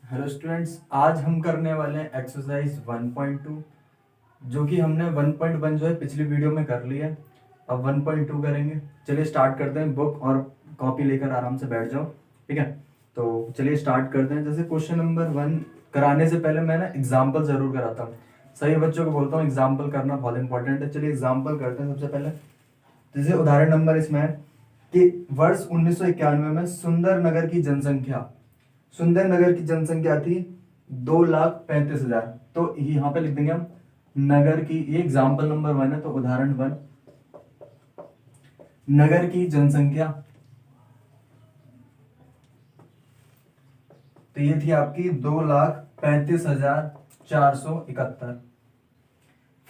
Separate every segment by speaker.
Speaker 1: Hello students, आज हम करने वाले हैं एक्सरसाइज 1.2 जो कि हमने 1.1 जो है पिछली वीडियो में कर लिया। अब 1.2 करेंगे। चलिए स्टार्ट करते हैं। बुक और कॉपी लेकर आराम से बैठ जाओ, ठीक है। तो चलिए स्टार्ट करते हैं। जैसे क्वेश्चन नंबर 1 कराने से पहले मैं ना एग्जाम्पल जरूर कराता हूँ। सभी बच्चों को बोलता हूँ एग्जाम्पल करना बहुत इंपॉर्टेंट है। चलिए एग्जाम्पल करते हैं सबसे पहले। जैसे उदाहरण नंबर इसमें है कि वर्ष 1991 में सुंदर नगर की जनसंख्या थी 2,35,000। तो यहाँ पे लिख देंगे हम नगर की, ये एग्जाम्पल नंबर 1 है तो उदाहरण 1, नगर की जनसंख्या। तो ये थी आपकी 2,35,471।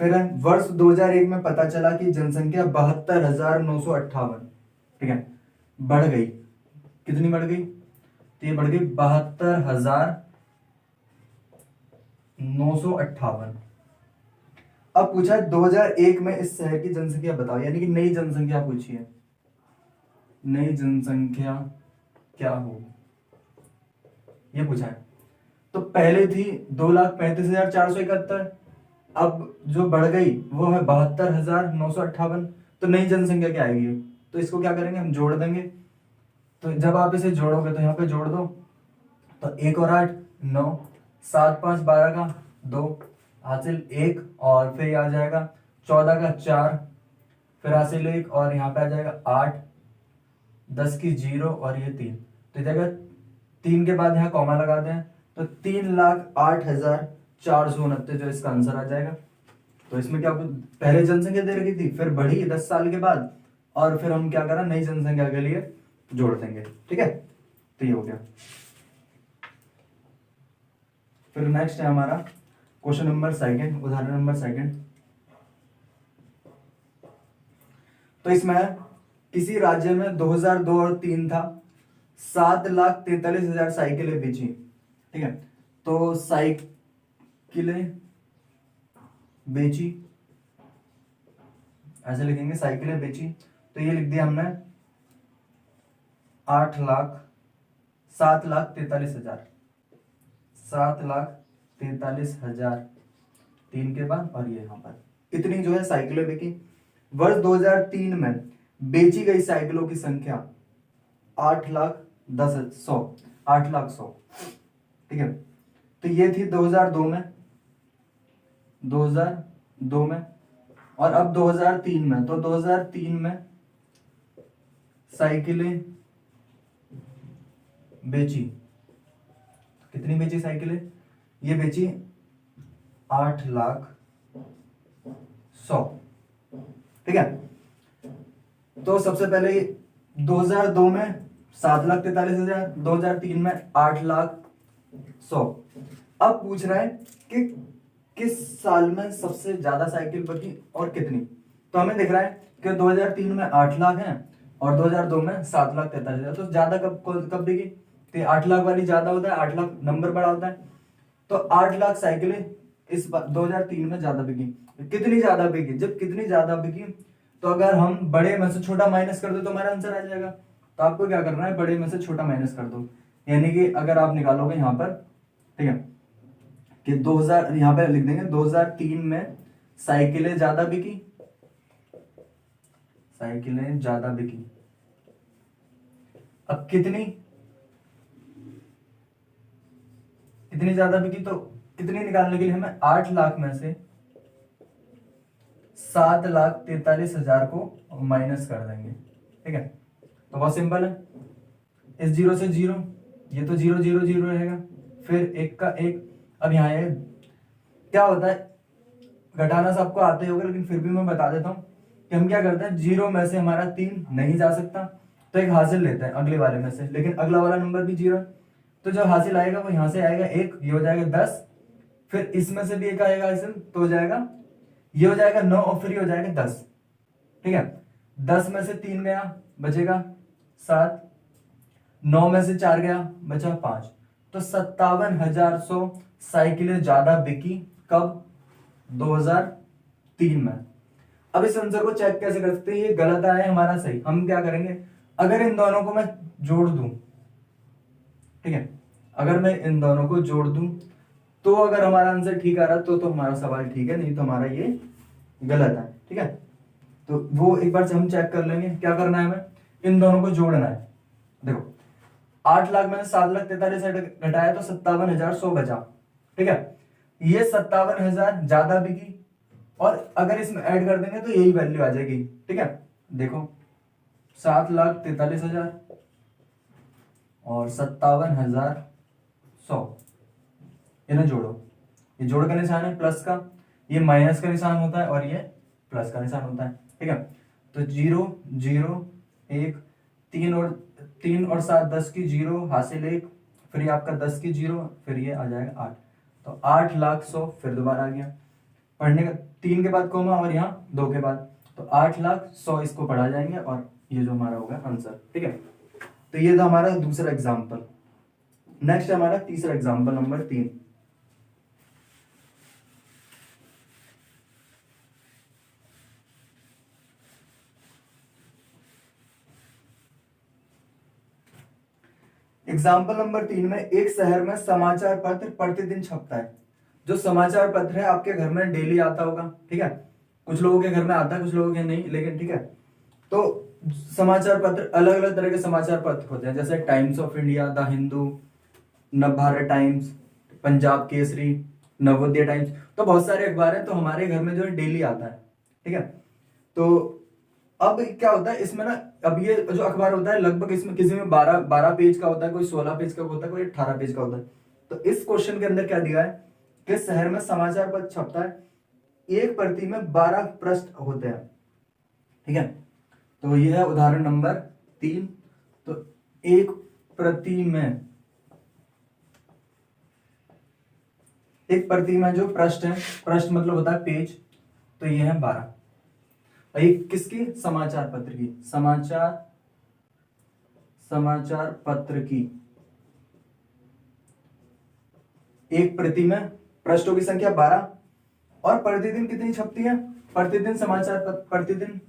Speaker 1: फिर वर्ष 2001 में पता चला कि जनसंख्या 72,958, ठीक है, बढ़ गई। कितनी बढ़ गई? तो ये बढ़ गई 72,958। अब पूछा है 2001 में इस शहर की जनसंख्या बताओ, यानी कि नई जनसंख्या पूछी है। नई जनसंख्या क्या होगी ये पूछा है। तो पहले थी 2,35,471, अब जो बढ़ गई वो है 72,958। तो नई जनसंख्या क्या आएगी? तो इसको क्या करेंगे, हम जोड़ देंगे। तो जब आप इसे जोड़ोगे तो यहाँ पे जोड़ दो, तो 1 और 8 9, 7 5 12 का 2 हासिल 1, और फिर आ जाएगा 14 का 4, फिर हासिल 1, और यहाँ पे आ जाएगा 8, 10 की 0 और ये 3। तो जगह 3 के बाद यहाँ कॉमा लगा दें तो 3,08,429 जो इसका आंसर आ जाएगा। तो इसमें क्या पहले जनसंख्या दे रखी थी, फिर बढ़ी 10 साल के बाद, और फिर हम क्या करा, नई जनसंख्या के लिए जोड़ देंगे, ठीक है। तो ये हो गया। फिर नेक्स्ट है हमारा क्वेश्चन नंबर 2, उदाहरण नंबर 2। तो इसमें किसी राज्य में 2002 और 3 था, 7,43,000 साइकिलें बेची, ठीक है। तो साइकिलें बेची, ऐसे लिखेंगे साइकिलें बेची। तो ये लिख दिया हमने 7,43,000, 7,43,000 3 के बाद, और ये यहाँ पर इतनी जो है साइकिलें बिकी। वर्ष 2003 में बेची गई साइकिलों की संख्या 8,10,100, 8,00,100, ठीक है। तो ये थी 2002 में, 2002 में, और अब 2003 में। तो 2003 में साइकिलें बेची, कितनी बेची साइकिलें? ये बेची 8,00,100, ठीक है। तो सबसे पहले 2002 में 7,43,000, 2003 में 8,00,100। अब पूछ रहा है कि किस साल में सबसे ज्यादा साइकिल बिकी और कितनी। तो हमें दिख रहा है कि 2003 में 8 लाख है और 2002 में 7,43,000। तो ज्यादा कब कब बिकी? तो 8 लाख वाली ज्यादा होता है, 8 लाख नंबर बड़ा होता है। तो 8 लाख साइकिलें इस 2003 में ज्यादा बिकी। कितनी ज्यादा बिकी? जब कितनी ज्यादा बिकी, तो अगर हम बड़े में से छोटा माइनस कर दो तो हमारा आंसर आ जाएगा। तो आपको क्या करना है, बड़े में से छोटा माइनस कर दो। यानी कि अगर आप निकालोगे यहाँ पर, ठीक है, कि 2000 यहाँ पे लिख देंगे 2003 में साइकिलें ज्यादा बिकी, साइकिलें ज्यादा बिकी। अब कितनी कितनी ज्यादा बिकी? तो कितनी निकालने के लिए हमें 8 लाख में से 7,43,000 को माइनस कर देंगे, ठीक है। तो बहुत सिंपल है, इस 0 से 0, ये तो 0 0 0 रहेगा, फिर 1 का 1। अब यहाँ क्या होता है, घटाना सबको आते ही होगा, लेकिन फिर भी मैं बता देता हूँ कि हम क्या करते हैं, 0 में से हमारा 3 नहीं जा सकता तो एक हासिल लेते हैं अगले वाले में से, लेकिन अगला वाला नंबर भी 0 है। तो जो हासिल आएगा वो यहाँ से आएगा 1, ये हो जाएगा 10, फिर इसमें से भी एक आएगा हासिल तो हो जाएगा, ये हो जाएगा 9, और फिर ये हो जाएगा 10, ठीक है। 10 में से 3 गया बचेगा 7, 9 में से 4 गया बचा 5। तो 57,100 साइकिलें ज्यादा बिकी कब? 2003 में। अब इस आंसर को चेक कैसे कर सकते हैं, ये गलत आया है हमारा सही। हम क्या करेंगे, अगर इन दोनों को मैं जोड़ दूं, ठीक है, अगर मैं इन दोनों को जोड़ दूं तो अगर हमारा आंसर ठीक आ रहा तो हमारा सवाल ठीक है, नहीं तो हमारा ये गलत है। ठीक है, तो वो एक बार से हम चेक कर लेंगे। क्या करना है, हमें इन दोनों को जोड़ना है। देखो 8 लाख मैंने 7,43,000 घटाया तो 57,100 बचा। ठीक है, ये 57,000 ज्यादा बिकी और अगर इसमें ऐड कर देंगे तो यही वैल्यू आ जाएगी। ठीक है, देखो 7,43,000 और 57,100, इन्हें जोड़ो। ये जोड़ का निशान है प्लस का, ये माइनस का निशान होता है और ये प्लस का निशान होता है। ठीक है, तो 0 0 1, 3 और 7 10 की 0 हासिल 1, फिर ये आपका 10 की 0, फिर ये आ जाएगा 8, तो 8,00,100 फिर दोबारा आ गया पढ़ने का 3 के बाद कोमा और यहाँ 2 के बाद, तो 8,00,100 इसको पढ़ा जाएंगे और ये जो हमारा होगा आंसर। ठीक है, तो ये था हमारा दूसरा एग्जाम्पल। नेक्स्ट हमारा तीसरा एग्जाम्पल नंबर 3। एग्जाम्पल नंबर 3 में एक शहर में समाचार पत्र प्रतिदिन छपता है। जो समाचार पत्र है आपके घर में डेली आता होगा। ठीक है, कुछ लोगों के घर में आता है, कुछ लोगों के नहीं, लेकिन ठीक है। तो समाचार पत्र अलग अलग तरह के समाचार पत्र होते हैं, जैसे times of India, the Hindu, Navbharat times, Punjab Kesari, Navodaya times, तो बहुत सारे अखबार हैं। तो हमारे घर में जो है डेली आता है। ठीक है, तो अब क्या होता है इसमें ना, अब ये जो अखबार होता है लगभग इसमें किसी में 12 पेज का होता है, कोई 16 पेज का होता है, कोई 18 पेज का होता है। तो इस क्वेश्चन के अंदर क्या दिया है कि शहर में समाचार पत्र छपता है, एक प्रति में 12 पृष्ठ होते हैं। ठीक है, तो यह है उदाहरण नंबर 3। तो एक प्रति में जो पृष्ठ है, पृष्ठ मतलब होता है पेज, तो ये है 12। किसकी, समाचार पत्र की, समाचार पत्र की एक प्रति में पृष्ठों की संख्या 12 और प्रतिदिन कितनी छपती है, प्रतिदिन समाचार पत्र प्रतिदिन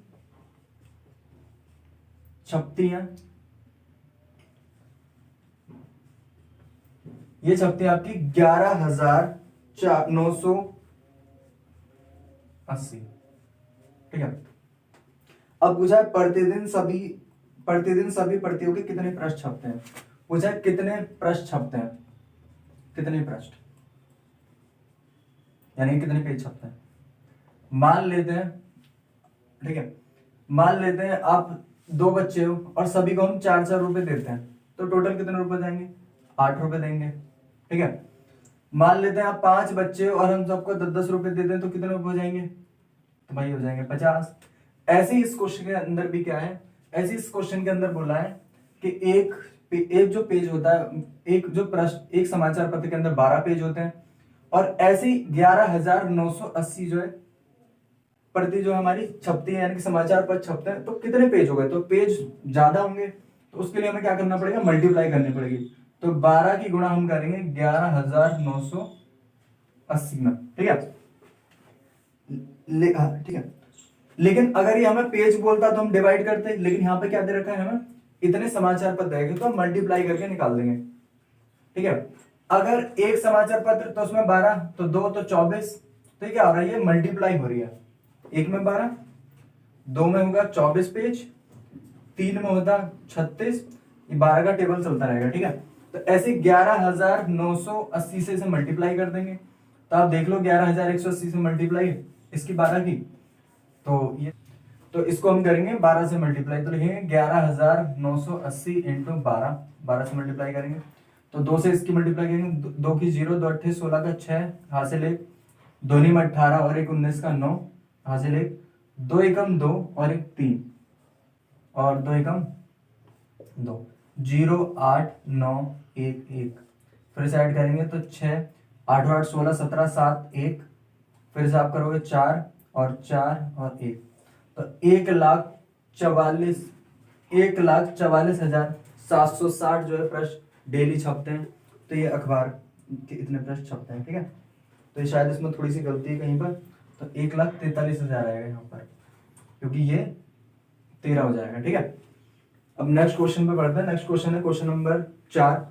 Speaker 1: छपती है, ये छपती है आपकी 11,980। ठीक है, अब पूछा है प्रतिदिन सभी प्रतियों के कितने पृष्ठ छपते हैं। पूछा है कितने पृष्ठ छपते हैं, कितने पृष्ठ यानी कितने पेज छपते हैं। मान लेते हैं, ठीक है, मान लेते हैं आप 2 बच्चे हो और सभी को हम 4-4 रुपए देते हैं, तो टोटल कितने रुपए जाएंगे, 8 रुपए देंगे। ठीक है, मान लेते हैं आप 5 बच्चे हो और हम सबको 10-10 रुपए देते हैं, तो कितने रुपए हो जाएंगे, तो भाई हो जाएंगे 50। ऐसे ही इस क्वेश्चन के अंदर भी क्या है, ऐसे इस क्वेश्चन के अंदर बोला है कि एक जो पेज होता है, एक जो पृष्ठ, एक समाचार पत्र के अंदर 12 पेज होते हैं और ऐसे 11,980 जो है प्रति जो हमारी छपती है, यानी कि समाचार पत्र छपते हैं, तो कितने पेज हो गए, तो पेज ज्यादा होंगे, तो उसके लिए हमें क्या करना पड़ेगा, मल्टीप्लाई करनी पड़ेगी। तो 12 की गुणा हम करेंगे 11,980 में। ठीक है, ठीक है, लेकिन अगर ये हमें पेज बोलता तो हम डिवाइड करते, लेकिन यहाँ पे क्या दे रखा है, हमें इतने समाचार पत्र रहेंगे तो हम मल्टीप्लाई करके निकाल देंगे। ठीक है, अगर एक समाचार पत्र तो उसमें 12, तो 2 तो 24, तो ये क्या हो रहा है, ये मल्टीप्लाई हो रही है। एक में 12, 2 में होगा 24 पेज, 3 में होता 36, ये 12 का टेबल चलता रहेगा। ठीक है, तो ऐसे 11,980 से इसे मल्टीप्लाई कर देंगे, तो आप देख लो 11,180 से मल्टीप्लाई इसकी 12 की, तो इसको हम करेंगे 12 से मल्टीप्लाई, तो लिखेंगे 11,980 इंटू 12 से मल्टीप्लाई करेंगे, तो 2 से इसकी मल्टीप्लाई करेंगे, 2 की 0, 2 8 16 का 6 हासिल 1, 2 में 18 और 1 19 का 9 हासिल 1, 2 एकम 2 और 1 3 और 2 एकम 2, 0 8 9 1 1, फिर से ऐड करेंगे तो 6 8 8 16 17 7 1, फिर से आप करोगे 4 और 1, तो 1,44,760 जो है पृष्ठ डेली छपते हैं। तो ये अखबार के इतने पृष्ठ छपते हैं। ठीक है, तो ये शायद इसमें थोड़ी सी गलती है कहीं पर, तो 1,43,000 आएगा यहाँ पर, क्योंकि ये 13 हो जाएगा। ठीक है, अब नेक्स्ट क्वेश्चन पे बढ़ते हैं। नेक्स्ट क्वेश्चन है क्वेश्चन नंबर 4।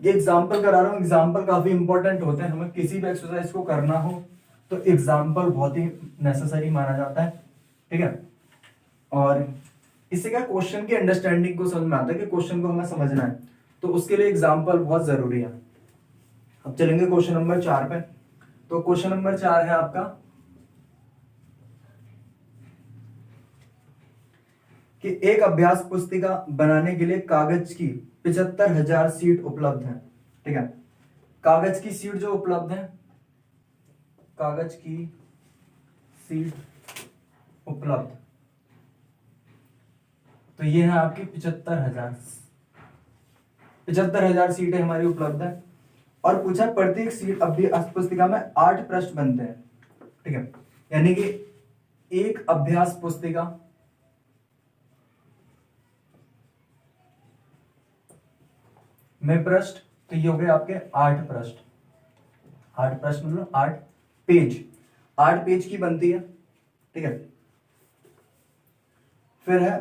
Speaker 1: ये एग्जाम्पल करा रहा हूँ, एग्जाम्पल काफी इंपॉर्टेंट होते हैं, हमें किसी भी एक्सरसाइज को करना हो तो एग्जाम्पल बहुत ही नेसेसरी माना जाता है, ठीक है। और इससे क्या क्वेश्चन की अंडरस्टैंडिंग को समझ में आता है कि क्वेश्चन को हमें समझना है, तो उसके लिए एग्जाम्पल बहुत जरूरी है। अब चलेंगे क्वेश्चन नंबर 4 पे। तो क्वेश्चन नंबर 4 है आपका कि एक अभ्यास पुस्तिका बनाने के लिए कागज की 75,000 सीट उपलब्ध है, ठीक है। कागज की सीट जो उपलब्ध है, कागज की सीट उपलब्ध, तो ये है आपकी 75,000 सीटें हमारी उपलब्ध है। और पूछा प्रत्येक सीट अभ्यास पुस्तिका में 8 पृष्ठ बनते हैं, ठीक है। यानी कि एक अभ्यास पुस्तिका में पृष्ठ, तो ये हो गए आपके 8 पृष्ठ। 8 पृष्ठ मतलब 8 पेज, 8 पेज की बनती है, ठीक है। फिर है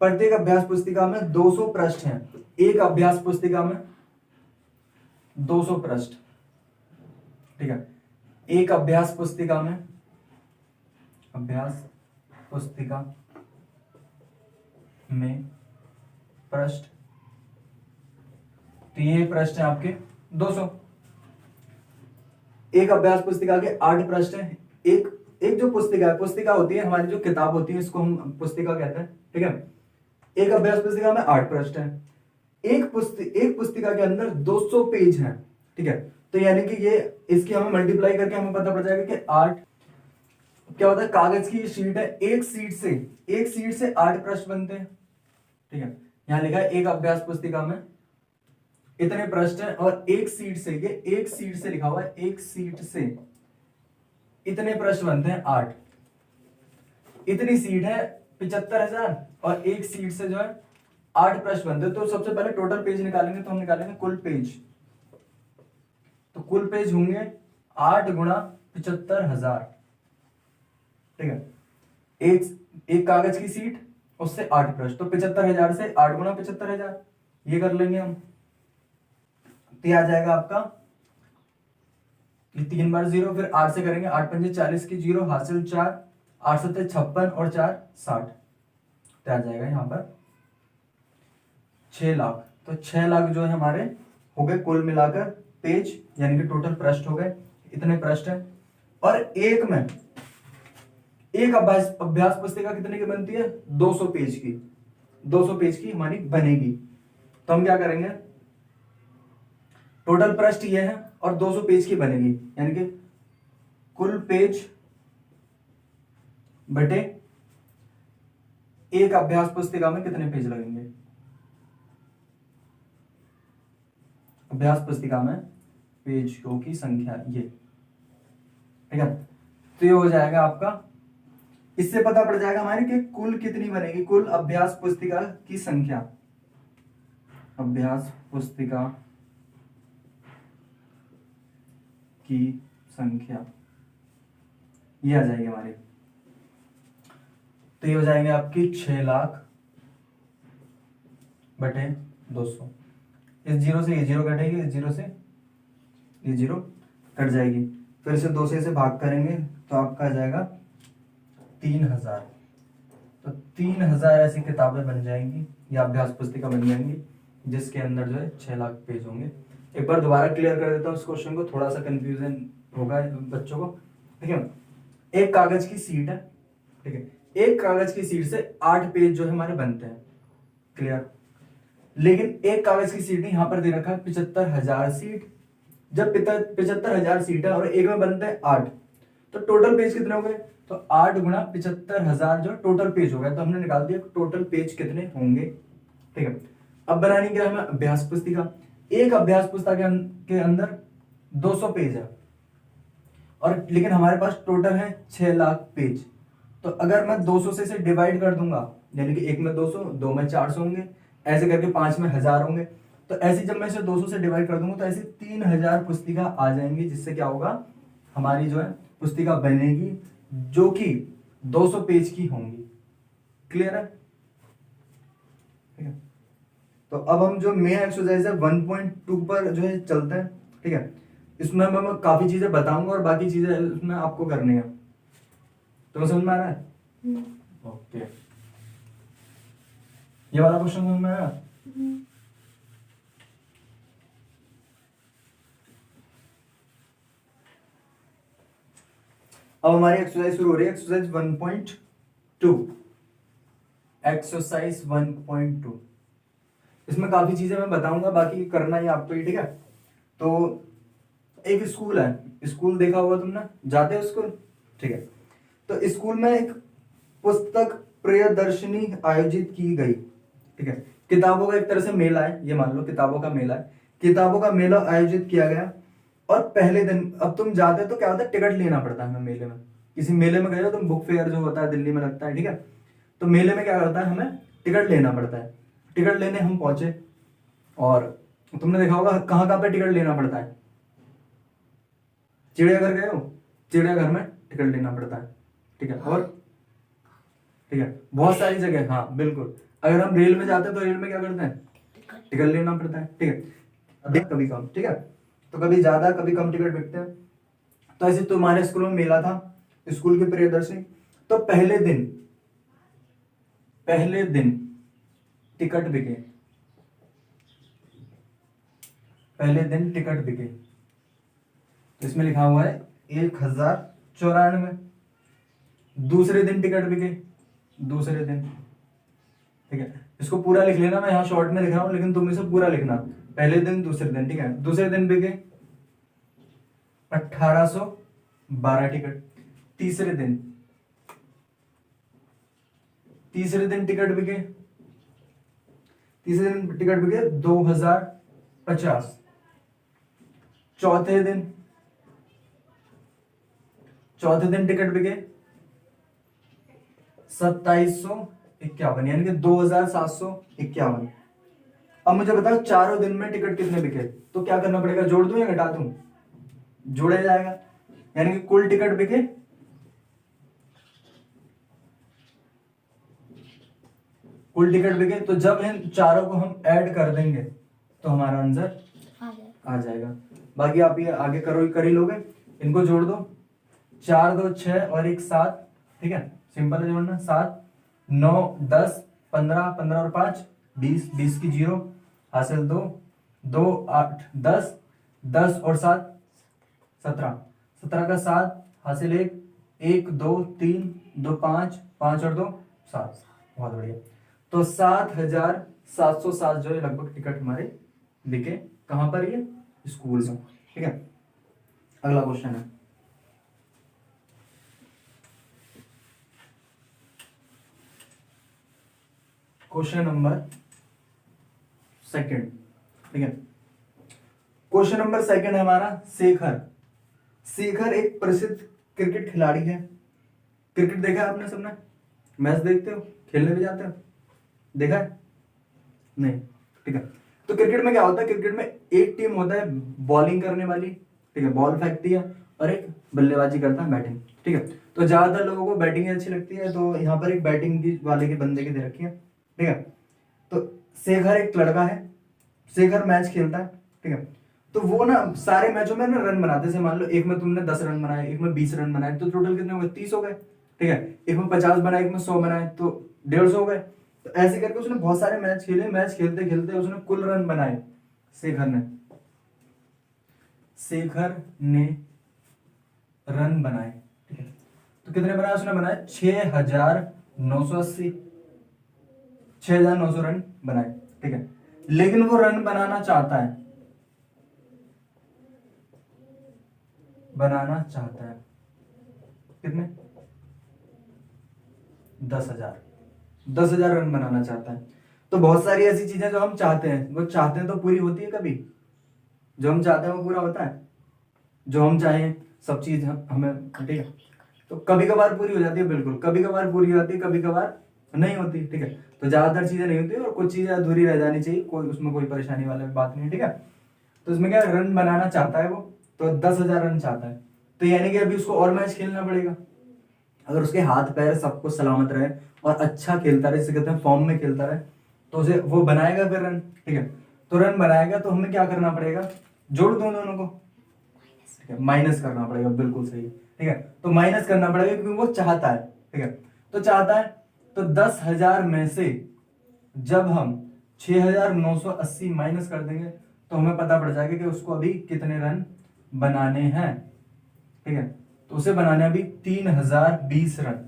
Speaker 1: प्रत्येक अभ्यास पुस्तिका में 200 पृष्ठ हैं। एक अभ्यास पुस्तिका में 200 पृष्ठ, ठीक है। एक अभ्यास पुस्तिका में, अभ्यास पुस्तिका में पृष्ठ, तो ये पृष्ठ है आपके 200। एक अभ्यास पुस्तिका के 8 पृष्ठ हैं। एक जो पुस्तिका है, पुस्तिका होती है हमारी जो किताब होती है, इसको हम पुस्तिका कहते हैं, ठीक है। एक अभ्यास पुस्तिका में 8 पृष्ठ हैं। एक पुस्तिका के अंदर 200 पेज हैं, ठीक है। तो यानी कि ये इसकी हमें मल्टीप्लाई करके हमें पता पड़ जाएगा कि 8 क्या होता है, कागज की शीट है, एक सीट से 8 पृष्ठ बनते हैं, ठीक है। यहां लिखा है एक अभ्यास पुस्तिका में इतने पृष्ठ हैं और एक सीट से, ये एक सीट से लिखा हुआ है, एक सीट से इतने पृष्ठ बनते हैं 8। इतनी सीट है 75,000 और एक सीट से जो है 8 पृष्ठ बनते हैं। तो सबसे पहले टोटल पेज निकालेंगे, तो हम निकालेंगे कुल पेज। तो कुल पेज होंगे 8 गुणा 75,000, ठीक है। एक कागज की सीट, उससे 8 पृष्ठ, तो 75,000 से 8 गुणा 75,000, ये कर लेंगे हम, तो आ जाएगा आपका ये 3 बार 0, फिर 8 से करेंगे, 8 पंजे 40 की 0, हासिल 4, 8 सत्ते 56 और 4 60, तो आ जाएगा यहाँ पर 6 लाख। तो 6 लाख जो है हमारे हो गए कुल मिलाकर पेज, यानी कि टोटल पृष्ठ हो गए, इतने पृष्ठ है। और एक अभ्यास पुस्तिका कितने की बनती है, 200 पेज की, 200 पेज की हमारी बनेगी। तो हम क्या करेंगे, टोटल पृष्ठ ये है और 200 पेज की बनेगी, यानी कि कुल पेज बटे एक अभ्यास पुस्तिका में कितने पेज लगेंगे, अभ्यास पुस्तिका में पेजों की संख्या ये, ठीक है। तो ये हो जाएगा आपका, इससे पता पड़ जाएगा हमारे कि कुल कितनी बनेगी, कुल अभ्यास पुस्तिका की संख्या, अभ्यास पुस्तिका की संख्या ये आ जाएगी हमारी। तो ये हो जाएंगे आपकी 6 लाख बटे 200। इस 0 से ये 0 कटेगी, इस 0 से ये 0 कट जाएगी, फिर से 2 से भाग करेंगे तो आपका आ जाएगा 3,000। तो 3,000 ऐसी किताबें बन जाएंगी या अभ्यास पुस्तिका बन जाएंगी जिसके अंदर जो है 6 लाख पेज होंगे। एक बार दोबारा क्लियर कर देता हूँ इस क्वेश्चन को, थोड़ा सा कंफ्यूजन होगा बच्चों को, ठीक है। एक कागज की सीट है, ठीक है, एक कागज की सीट से 8 पेज जो है हमारे बनते हैं, क्लियर। लेकिन एक कागज की सीट यहां पर दे रखा है 75,000 सीट। जब 75,000 सीट है और एक में बनते हैं 8, तो टोटल पेज कितने हो गए, तो 8 गुणा 75,000 जो टोटल पेज हो गया, तो हमने निकाल दिया टोटल पेज कितने होंगे, ठीक है। अब बनानी क्या है हमें, अभ्यास पुस्तिका। एक अभ्यास पुस्तिका के अंदर 200 पेज है और लेकिन हमारे पास टोटल है 6 लाख पेज। तो अगर मैं 200 से इसे डिवाइड कर दूंगा, यानी कि एक में 200, दो में 400 होंगे, ऐसे करके 5 में 1000 होंगे, तो ऐसे जब मैं इसे 200 से डिवाइड कर दूंगा तो ऐसे 3,000 पुस्तिका आ जाएंगी, जिससे क्या होगा, हमारी जो है पुस्तिका बनेगी जो कि 200 पेज की होंगी, क्लियर है, ठीक है। तो अब हम जो मेन एक्सरसाइज है 1.2 पर जो है चलते हैं, ठीक है। इसमें मैं काफी चीजें बताऊंगा और बाकी चीजें इसमें आपको करनी है। तो समझ में आ रहा है? ओके, ये वाला क्वेश्चन समझ में आया? अब हमारी एक्सरसाइज शुरू हो रही है, एक्सरसाइज 1.2। एक्सरसाइज 1.2, इसमें काफी चीजें मैं बताऊंगा, बाकी करना ही आपको ही, ठीक है। तो एक स्कूल है, स्कूल देखा होगा तुमने, जाते हो स्कूल, ठीक है। तो स्कूल में एक पुस्तक प्रियदर्शनी आयोजित की गई, ठीक है। किताबों का एक तरह से मेला है, ये मान लो किताबों का मेला है, किताबों का मेला आयोजित किया गया। और पहले दिन, अब तुम जाते हो तो क्या होता है, टिकट लेना पड़ता है हमें मेले में। किसी मेले में गए हो तुम, बुक फेयर जो होता है दिल्ली में लगता है, ठीक है। तो मेले में क्या करता है, हमें टिकट लेना पड़ता है। टिकट लेने हम पहुंचे, और तुमने देखा होगा कहाँ कहाँ पे टिकट लेना पड़ता है। चिड़ियाघर गए हो, चिड़ियाघर में टिकट लेना पड़ता है, ठीक है। और ठीक है, बहुत सारी जगह, हाँ बिल्कुल। अगर हम रेल में जाते हैं तो रेल में क्या करते हैं, टिकट लेना पड़ता है, ठीक है। कभी कम, ठीक है, तो कभी ज्यादा कभी कम टिकट बिकते हैं। तो ऐसे तुम्हारे स्कूल में मेला था, स्कूल के प्रियदर्शनी। तो पहले दिन टिकट बिके, पहले दिन टिकट बिके। तो इसमें लिखा हुआ है 1094। दूसरे दिन टिकट बिके, दूसरे दिन, ठीक है। इसको पूरा लिख लेना, मैं यहाँ शॉर्ट में लिख रहा हूं, लेकिन तुम इसे पूरा लिखना। पहले दिन दूसरे दिन, ठीक है। दूसरे दिन बिके 1812 टिकट। तीसरे दिन टिकट बिके, तीसरे दिन टिकट बिके 2050। चौथे दिन टिकट बिके 2751, यानी कि 2751। अब मुझे बताओ चारों दिन में टिकट कितने बिके, तो क्या करना पड़ेगा, जोड़ दूं या घटा दूं? जोड़ा जाएगा, यानी कि कुल टिकट बिके, तो जब इन चारों को हम ऐड कर देंगे तो हमारा आंसर आ जाएगा। बाकी आप ये आगे कर ही लोगे, इनको जोड़ दो, 4 2 6 और 1 7, ठीक है। सिंपल है जोड़ना, 7 9 10 15 15 और 5 20, 20 की 0 हासिल 2 2 8 10 10 और 7 17, 17 का 7 हासिल 1 1 2 3 2 5 5 और 2 7। बहुत बढ़िया। तो 7707 जो है लगभग टिकट हमारे बिके, कहां पर, ये स्कूल में, ठीक है। अगला क्वेश्चन है, क्वेश्चन नंबर सेकंड, ठीक है। क्वेश्चन नंबर सेकंड है हमारा, शेखर एक प्रसिद्ध क्रिकेट खिलाड़ी है। क्रिकेट देखा है आपने सबने, मैच देखते हो, खेलने भी जाते हो, देखा है? नहीं, ठीक है। तो क्रिकेट में क्या होता है, क्रिकेट में एक टीम होता है बॉलिंग करने वाली, ठीक है, बॉल फेंकती है, और एक बल्लेबाजी करता है, बैटिंग, ठीक है। तो ज्यादातर लोगों को बैटिंग अच्छी लगती है, तो यहाँ पर एक बैटिंग की वाले के बंदे की दे रखी है, ठीक है। तो शेखर एक लड़का है, शेखर मैच खेलता है, ठीक है। तो वो ना सारे मैचों में ना रन बनाते, जैसे मान लो एक में तुमने 10 रन बनाए, एक में 20 रन बनाए, तो टोटल कितने हो गए, 30 हो गए, ठीक है। एक में 50 बनाए, एक में 100 बनाए, तो 150 हो गए। तो ऐसे करके उसने बहुत सारे मैच खेले, मैच खेलते खेलते उसने कुल रन बनाए, शेखर ने रन बनाए, ठीक है। तो कितने बनाए उसने, बनाए 6980, 6900 रन बनाए, ठीक है। लेकिन वो रन बनाना चाहता है, कितने, 10,000 रन बनाना चाहता है। तो बहुत सारी ऐसी चीजें जो हम चाहते हैं, वो चाहते हैं तो पूरी होती है कभी, जो हम चाहते हैं वो पूरा होता है, जो हम चाहें सब चीज हमें, ठीक है। तो कभी कभार पूरी हो जाती है, बिल्कुल कभी कभार पूरी हो जाती है, कभी कभार नहीं होती, ठीक है। तो ज्यादातर चीजें नहीं होती और कुछ चीजें अधूरी रह जानी चाहिए, कोई उसमें कोई परेशानी वाली बात नहीं, ठीक है। तो इसमें क्या रन बनाना चाहता है वो, तो 10,000 रन चाहता है। तो यानी कि अभी उसको और मैच खेलना पड़ेगा। अगर उसके हाथ पैर सब कुछ सलामत रहे और अच्छा खेलता रहे, जिसे कहते हैं फॉर्म में खेलता रहे, तो उसे वो बनाएगा फिर रन, ठीक है। तो रन बनाएगा तो हमें क्या करना पड़ेगा, जोड़ दो दोनों को, ठीक है, माइनस करना पड़ेगा, बिल्कुल सही, ठीक है। तो माइनस करना पड़ेगा क्योंकि वो चाहता है, ठीक है। तो चाहता है तो 10,000 में से जब हम 6,980 माइनस कर देंगे तो हमें पता पड़ जाएगा कि उसको अभी कितने रन बनाने हैं, ठीक है। तो उसे बनाने अभी 3,020 रन।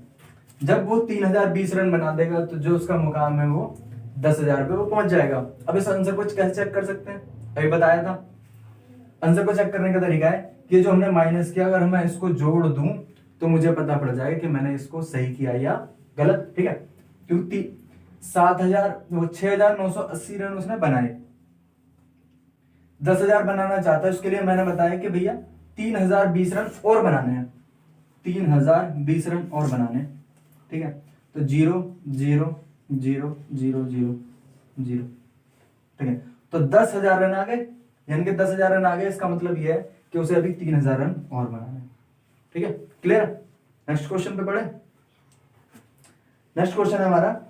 Speaker 1: जब वो 3,020 रन बना देगा तो जो उसका मुकाम है वो 10,000 पे वो पहुंच जाएगा। अब इस आंसर को कैसे चेक कर सकते हैं, अभी बताया था। आंसर को चेक करने का तरीका है कि जो हमने माइनस किया अगर मैं इसको जोड़ दूं तो मुझे पता पड़ जाएगा कि मैंने इसको सही किया या गलत, ठीक है। क्योंकि 6,980 रन उसने बनाए, 10,000 बनाना चाहता है, उसके लिए मैंने बताया कि भैया 3,020 रन और बनाने हैं, 3,020 रन और बनाने हैं, ठीक है। तो 0 0 0 0 0 0, ठीक है। तो 10,000 रन आ गए, यानी कि 10,000 रन आ गए, इसका मतलब यह है कि उसे अभी 3,000 रन और बनाने हैं, ठीक है। क्लियर। नेक्स्ट क्वेश्चन पे पढ़े। नेक्स्ट क्वेश्चन है हमारा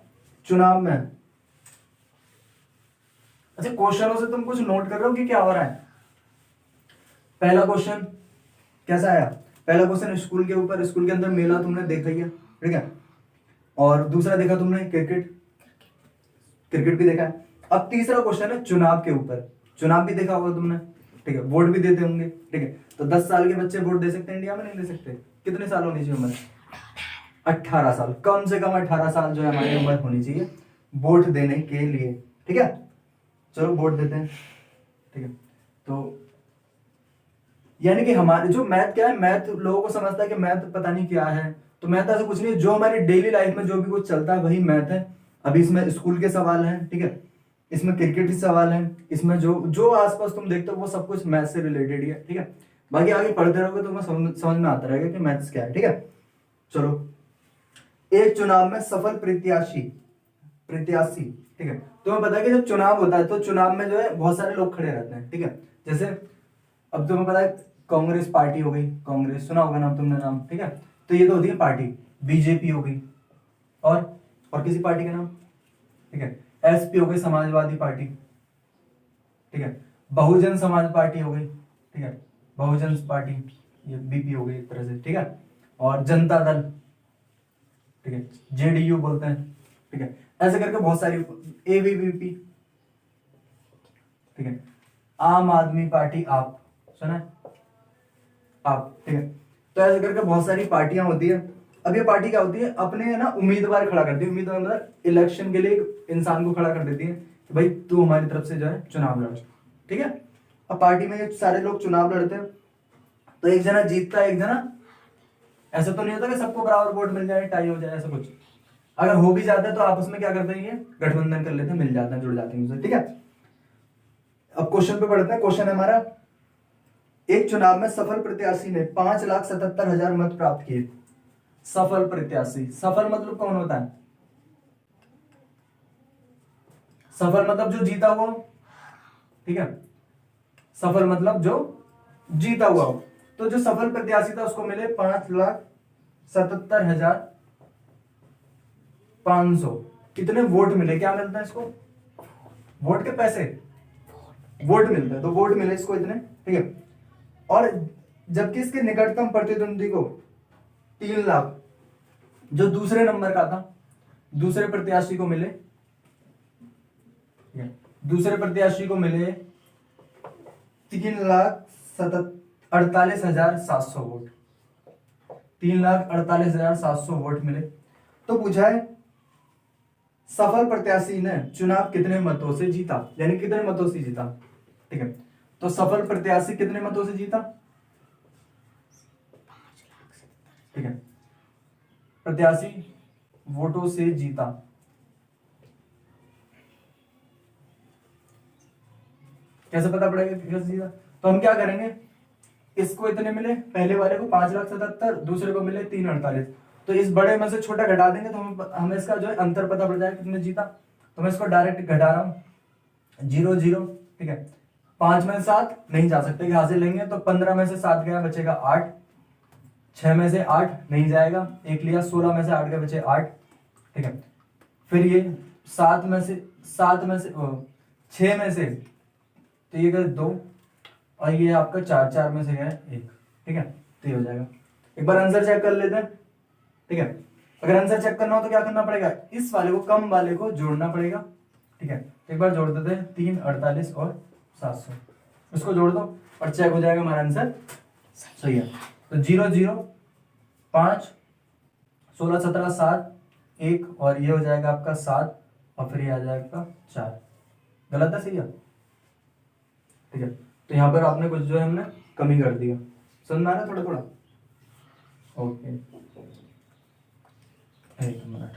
Speaker 1: चुनाव में। अच्छा, क्वेश्चनों से तुम कुछ नोट कर रहे हो कि क्या हो रहा है। पहला क्वेश्चन कैसा आया, पहला क्वेश्चन स्कूल के ऊपर, स्कूल के अंदर मेला तुमने देखा ही है, ठीक है। और दूसरा देखा तुमने क्रिकेट, क्रिकेट भी देखा है। अब तीसरा क्वेश्चन है चुनाव के ऊपर, चुनाव भी देखा होगा तुमने, ठीक है। वोट भी देते होंगे, ठीक है। तो 10 साल के बच्चे वोट दे सकते हैं इंडिया में, नहीं दे सकते। कितने साल होनी चाहिए उम्र, 18 साल, कम से कम 18 साल जो है हमारी उम्र होनी चाहिए वोट देने के लिए, ठीक है। चलो वोट देते हैं, ठीक है। तो यानी कि हमारे जो मैथ क्या है, मैथ लोगों को समझता है कि मैथ पता नहीं क्या है, तो मैथ ऐसा कुछ नहीं है, जो हमारी डेली लाइफ में जो भी कुछ चलता है वही मैथ है। अभी इसमें स्कूल के सवाल हैं, ठीक है, इसमें क्रिकेट के सवाल हैं, इसमें जो जो आसपास तुम देखते हो वो सब कुछ मैथ से रिलेटेड ही है, ठीक है। बाकी आगे पढ़ते रहोगे तो समझ में आता रहेगा कि मैथ्स क्या है, ठीक है। चलो, एक चुनाव में सफल प्रत्याशी प्रत्याशी ठीक है, तुम्हें पता है कि जब चुनाव होता है तो चुनाव में जो है बहुत सारे लोग खड़े रहते हैं, ठीक है। जैसे अब तुम्हें पता है कांग्रेस पार्टी हो गई, कांग्रेस सुना होगा नाम तुमने, नाम, ठीक है। तो ये तो होती है पार्टी, बीजेपी हो गई, और किसी पार्टी का नाम, ठीक है, एसपी हो गई, समाजवादी पार्टी, ठीक है, बहुजन समाज पार्टी हो गई, ठीक है, बहुजन पार्टी, ये बीपी हो गई एक तरह से, ठीक है। और जनता दल, ठीक है, जेडीयू बोलते हैं, ठीक है। ऐसे करके बहुत सारी, एबीवीपी, ठीक है, आम आदमी पार्टी, आप सुना है, आप, ठीक है। तो ऐसे करके बहुत सारी पार्टियां होती है। अब ये पार्टी क्या होती है, अपने ना उम्मीदवार खड़ा करती है, उम्मीदवार मतलब इलेक्शन के लिए एक इंसान को खड़ा कर देती है कि भाई तू हमारी तरफ से जो है चुनाव लड़, ठीक है। अब पार्टी में सारे लोग चुनाव लड़ते हैं तो एक जना जीतता है, एक जना, ऐसा तो नहीं होता कि सबको बराबर वोट मिल जाए, टाई हो जाए, ऐसा कुछ। अगर हो भी जाता है तो आपस में क्या करते हैं, ये गठबंधन कर लेते हैं, मिल जाते हैं, जुड़ जाते हैं, ठीक है। अब क्वेश्चन पे पढ़ते हैं। क्वेश्चन है हमारा, एक चुनाव में सफल प्रत्याशी ने 5,77,000 मत प्राप्त किए। सफल प्रत्याशी, सफल मतलब कौन होता है, सफल मतलब जो जीता हुआ, ठीक है, सफल मतलब जो जीता हुआ हो। तो जो सफल प्रत्याशी था उसको मिले 5,77,500, कितने वोट मिले, क्या मिलता है इसको, वोट के पैसे, वोट मिलता है, तो वोट मिले इसको इतने, ठीक है। और जबकि इसके निकटतम प्रतिद्वंदी को 3 लाख, जो दूसरे नंबर का था, दूसरे प्रत्याशी को मिले, दूसरे प्रत्याशी को मिले 3,48,700 वोट, 3,48,700 वोट मिले। तो पूछा है सफल प्रत्याशी ने चुनाव कितने मतों से जीता, यानी कितने मतों से जीता, ठीक है। तो सफल प्रत्याशी कितने मतों से जीता, ठीक है, प्रत्याशी वोटों से जीता, कैसे पता पड़ेगा कैसे जीता। तो हम क्या करेंगे, इसको इतने मिले, पहले वाले को 5,77,000, दूसरे को मिले 3,48, तो इस बड़े में से छोटा घटा देंगे तो हमें इसका जो है अंतर पता पड़ जाएगा कितने जीता। तो मैं इसको डायरेक्ट घटा रहा हूं, 0 0, ठीक है। 5 में 7 नहीं जा सकते, यहां से लेंगे तो 15 में से 7 गया, बचेगा 8, 6 में से 8 नहीं जाएगा, 1 लिया, 16 में से 8 गया, बचे 8, ठीक है। फिर ये छह में से तो ये गए 2 और ये आपका 4 में से गया 1, ठीक है। तो ये हो जाएगा। एक बार आंसर चेक कर लेते हैं, ठीक है। अगर आंसर चेक करना हो तो क्या करना पड़ेगा, इस वाले को कम वाले को जोड़ना पड़ेगा, ठीक है। तो एक बार जोड़ देते हैं, 3, 48 और 700, इसको जोड़ दो और चेक हो जाएगा हमारा आंसर सही है। तो 0 0 5 16 17 7 1 और ये हो जाएगा आपका 7 और फिर ये आ जाएगा आपका 4। गलत है, सही है, ठीक है। तो यहाँ पर आपने कुछ जो है हमने कमी कर दिया, समझ में आ रहा है थोड़ा थोड़ा। ओके, एक मिनट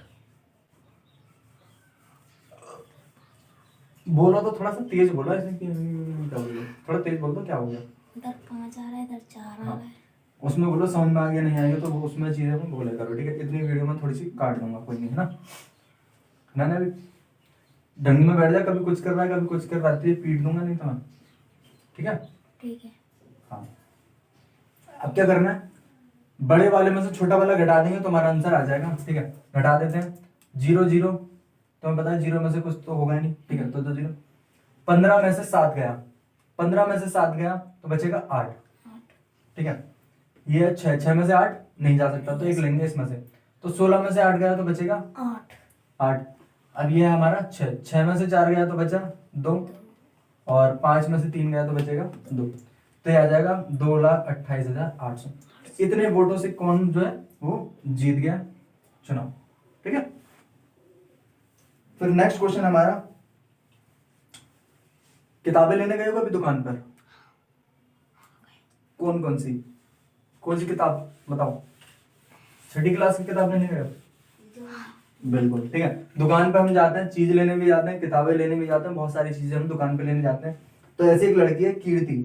Speaker 1: बोलो तो थोड़ा सा तेज बोलो, ऐसे कि क्या बोलो, थोड़ा तेज बोल दो, क्या हो गया।
Speaker 2: इधर 5 आ रहा है, इधर 4 आ रहा है।
Speaker 1: उसमें बोलो समझ में आ गया, नहीं आएगा तो वो उसमें चीजें में बोले करो, ठीक है। इतनी वीडियो में थोड़ी सी काट दूंगा, कोई नहीं है ना। ना अभी ढंग में बैठ जा, कभी कुछ कर रहा है कभी कुछ कर रहा है, तो ये पीट दूंगा नहीं तो मैं, ठीक है।
Speaker 2: ठीक है।
Speaker 1: हाँ, अब क्या करना है, बड़े वाले में से छोटा वाला घटा देंगे तो हमारा आंसर आ जाएगा, ठीक है। घटा देते हैं, 0 0 तो हमें पता है 0 में से कुछ तो होगा नहीं, ठीक है। तो 0 15 में से 7 गया, 15 में से 7 गया तो बचेगा 8, ठीक है। ये 6 में से 8 नहीं जा सकता तो 1 लेंगे इसमें से, तो 16 में से 8 गया तो बचेगा 8। अब ये है हमारा 6 में से 4 गया तो बचा 2 और 5 में से 3 गया तो बचेगा 2। तो ये आ जाएगा 2,28,800। इतने वोटों से कौन जो है वो जीत गया चुनाव, ठीक है। फिर नेक्स्ट क्वेश्चन हमारा, किताबें लेने गए हो अभी दुकान पर, कौन सी किताब बताओ, छठी क्लास की किताब लेने गए हो? बिल्कुल, ठीक है। दुकान पे हम जाते हैं, चीज लेने भी जाते हैं, किताबें लेने भी जाते हैं, बहुत सारी चीजें हम दुकान पे लेने जाते हैं। तो ऐसी एक लड़की है कीर्ति,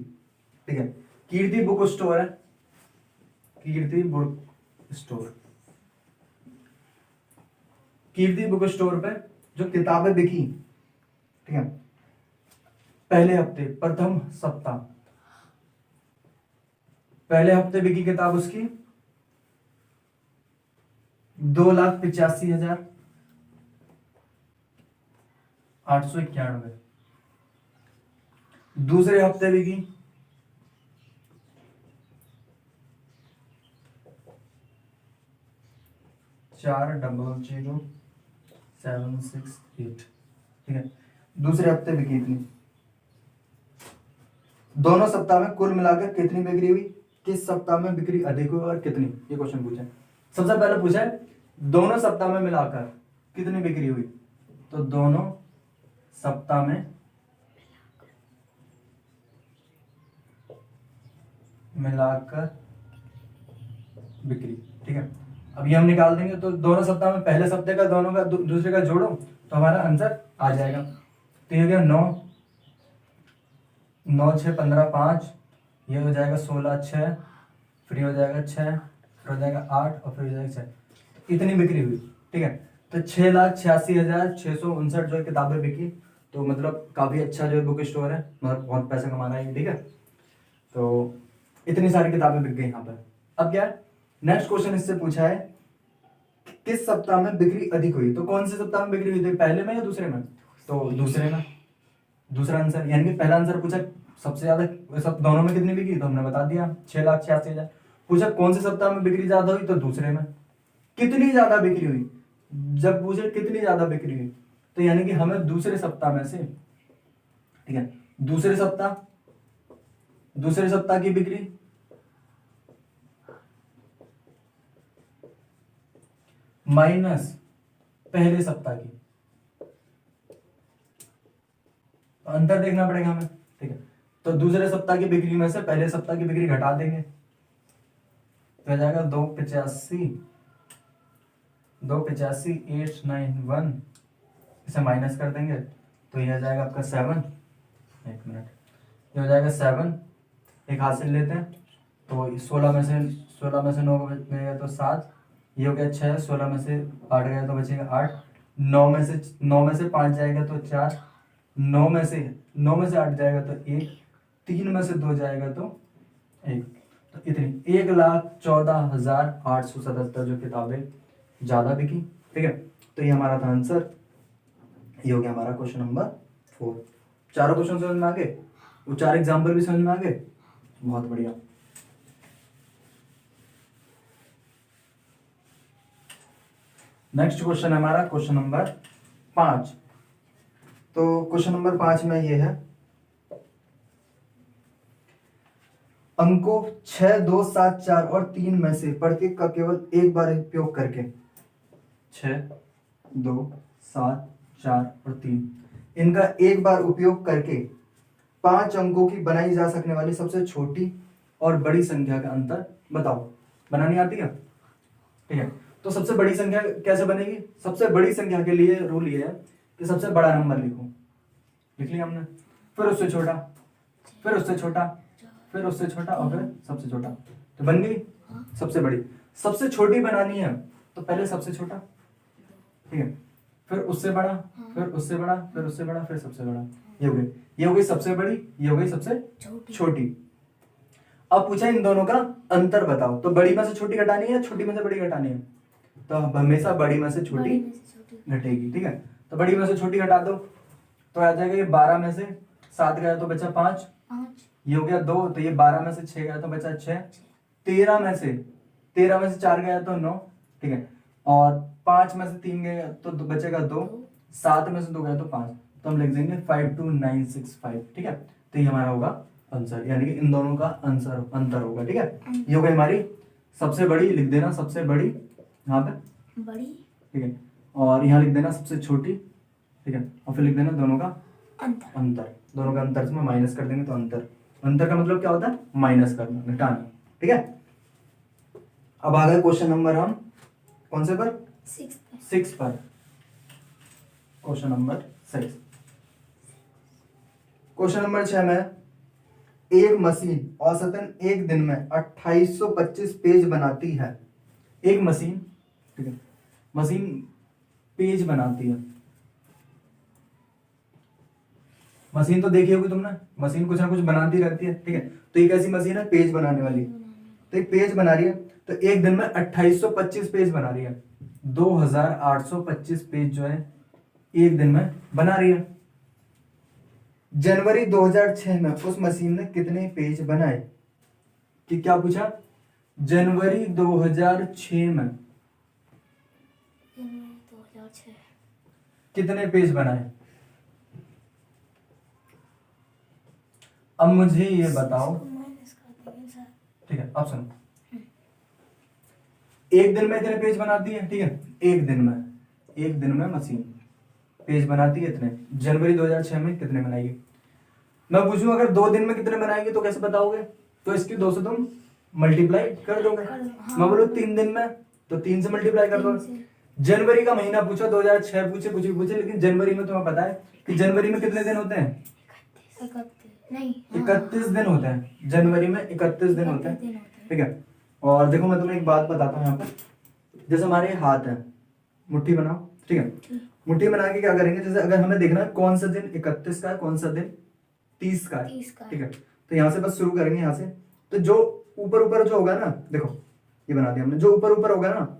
Speaker 1: ठीक है। कीर्ति बुक स्टोर है, कीर्ति बुक स्टोर पे जो किताबें बिकी, ठीक है, पहले हफ्ते प्रथम सप्ताह, पहले हफ्ते बिकी किताब उसकी 2,85,891। दूसरे हफ्ते बिकी 4,00,768, ठीक है। दूसरे हफ्ते बिकी इतनी। दोनों सप्ताह में कुल मिलाकर कितनी बिक्री हुई, किस सप्ताह में बिक्री अधिक हुई और कितनी, ये क्वेश्चन पूछा है। सबसे पहले पूछा है दोनों सप्ताह में मिलाकर कितनी बिक्री हुई, तो दोनों सप्ताह में मिलाकर बिक्री, ठीक है। अब ये हम निकाल देंगे, तो दोनों सप्ताह में पहले सप्ताह का दोनों का दूसरे का जोड़ो तो हमारा आंसर आ जाएगा। तो ये हो गया 9 9 6 15 5, ये हो जाएगा 16 6, फिर हो जाएगा 6, फिर हो जाएगा 8 और फिर हो जाएगा 6। इतनी बिक्री हुई, ठीक है। तो 6,86,659 जो है किताबें बिकी, तो मतलब काफी अच्छा जो है बुक स्टोर है, मतलब बहुत पैसा कमा रहा है, ठीक है। तो इतनी सारी किताबें बिक गई यहाँ पर। अब क्या है, नेक्स्ट क्वेश्चन इससे पूछा है किस सप्ताह में बिक्री अधिक हुई, तो कौन से सप्ताह में बिक्री हुई थी, पहले में या दूसरे में, तो दूसरे में। दूसरा आंसर, यानी कि पहला आंसर पूछा सबसे ज्यादा सब दोनों में कितनी बिकी, तो हमने बता दिया 6,86,000। पूछा कौन से सप्ताह में बिक्री ज्यादा हुई, तो दूसरे में। कितनी ज्यादा बिक्री हुई, जब पूछे कितनी ज्यादा बिक्री हुई तो यानी कि हमें दूसरे सप्ताह में से, ठीक है, दूसरे सप्ताह की बिक्री माइनस पहले सप्ताह की, तो अंतर देखना पड़ेगा हमें, ठीक है। तो दूसरे सप्ताह की बिक्री में से पहले सप्ताह की बिक्री घटा देंगे तो हो जाएगा 2,85,891, इसे माइनस कर देंगे तो ये आ जाएगा आपका 7, एक मिनट, ये हो जाएगा 7, एक हाथ से लेते हैं तो 16 में से 9 गया तो 7, ये हो गया 6, 16 में से 8 गया तो बचेगा 8, 9 में से 5 जाएगा तो 4, 9 में से 8 जाएगा तो 1, 3 में से 2 जाएगा तो 1, तो इतनी 1,14,877 जो किताबें ज्यादा बिकी, ठीक है। तो ये हमारा था आंसर, ये हो गया हमारा क्वेश्चन नंबर 4। चारों क्वेश्चन समझ में आ गए, वो 4 एग्जाम्पल भी समझ में आ गए, बहुत बढ़िया। नेक्स्ट क्वेश्चन है हमारा क्वेश्चन नंबर 5। तो क्वेश्चन नंबर 5 में ये है, अंकों 6, 2, 7, 4 और 3 में से प्रत्येक का केवल एक बार उपयोग करके 6, 2, 7, 4 और 3 इनका एक बार उपयोग करके 5 अंकों की बनाई जा सकने वाली सबसे छोटी और बड़ी संख्या का अंतर बताओ। बनानी आती है? ठीक है, तो सबसे बड़ी संख्या कैसे बनेगी? सबसे बड़ी संख्या के लिए रूल ये है कि सबसे बड़ा नंबर लिखो, लिख लिया हमने, फिर उससे छोटा, फिर उससे छोटा, फिर उससे छोटा और फिर सबसे छोटा, तो बन गई सबसे बड़ी। सबसे छोटी बनानी है तो पहले सबसे छोटा, ठीक है, फिर उससे बड़ा, फिर उससे बड़ा, फिर उससे बड़ा, फिर सबसे बड़ा। ये हो गई, ये हो गई सबसे बड़ी, ये हो गई सबसे छोटी। अब पूछा इन दोनों का अंतर बताओ, तो बड़ी में से छोटी घटानी है, छोटी में से बड़ी घटानी है, तो हमेशा बड़ी में से छोटी घटेगी। ठीक है, तो बड़ी में से छोटी घटा दो तो आ जाएगा ये 12 में से 7 गया तो बचा 5, ये हो गया 2, तो ये 12 में से 6 गया तो बचा 6, 13 में से 4 गया तो 9, ठीक है, और 5 में से 3 गया तो बचेगा 2, 7 में से 2 गया तो 5, तो हम लिख देंगे 52965। ठीक है, तो ये हमारा होगा आंसर, यानी कि इन दोनों का आंसर अंतर होगा। ठीक है, ये हो गई हमारी सबसे बड़ी, लिख देना सबसे बड़ी यहाँ पे
Speaker 2: बड़ी,
Speaker 1: ठीक है, और यहाँ लिख देना सबसे छोटी, ठीक है, और फिर लिख देना दोनों का अंतर। दोनों का अंतर से मैं माइनस कर देंगे तो अंतर, अंतर का मतलब क्या होता है? माइनस करना, घटाना। ठीक है, अब आ गए क्वेश्चन नंबर हम कौन से पर? 6 पर। क्वेश्चन नंबर 6, क्वेश्चन नंबर 6 में एक मशीन औसतन एक दिन में 2825 पेज बनाती है। एक मशीन, ठीक है, मशीन पेज बनाती है। मशीन तो देखी होगी तुमने, मशीन कुछ ना कुछ बनाती रहती है। ठीक है, तो एक ऐसी मशीन है पेज बनाने वाली, तो एक पेज बना रही है, तो एक दिन में 2825 पेज बना रही है। 2825 पेज जो है एक दिन में बना रही है। जनवरी 2006 में उस मशीन ने कितने पेज बनाए? कि क्या पूछा? जनवरी 2006 में
Speaker 2: 2006
Speaker 1: कितने पेज बनाए? अब मुझे ये बताओ, ठीक है, अब सुनो, एक दिन में इतने पेज बनाती है, ठीक है, एक दिन में मशीन पेज बनाती है इतने। जनवरी 2006 में कितने बनाएगी? मैं पूछूं अगर 2 दिन में कितने बनाएगी तो कैसे बताओगे? तो इसकी 2 से तुम मल्टीप्लाई कर दोगे। मैं बोलूं 3 दिन में तो 3 से मल्टीप्लाई कर दो। जनवरी का महीना पूछो, 2006 पूछे, कुछ भी पूछे, लेकिन जनवरी में तुम्हें पता है कि जनवरी में कितने दिन होते हैं? 31 दिन होते हैं। जनवरी में 31 दिन होते हैं। ठीक है, और देखो मैं तुम्हें एक बात बताता हूँ यहाँ पे, जैसे हमारे हाथ है, मुट्ठी बनाओ, ठीक है, मुट्ठी बना के क्या करेंगे, जैसे अगर हमें देखना है कौन सा दिन 31 का है, कौन सा दिन 30 का है, ठीक है, तो यहाँ से बस शुरू करेंगे यहाँ से, तो जो ऊपर जो होगा ना, देखो ये बना दिया हमने, जो ऊपर होगा ना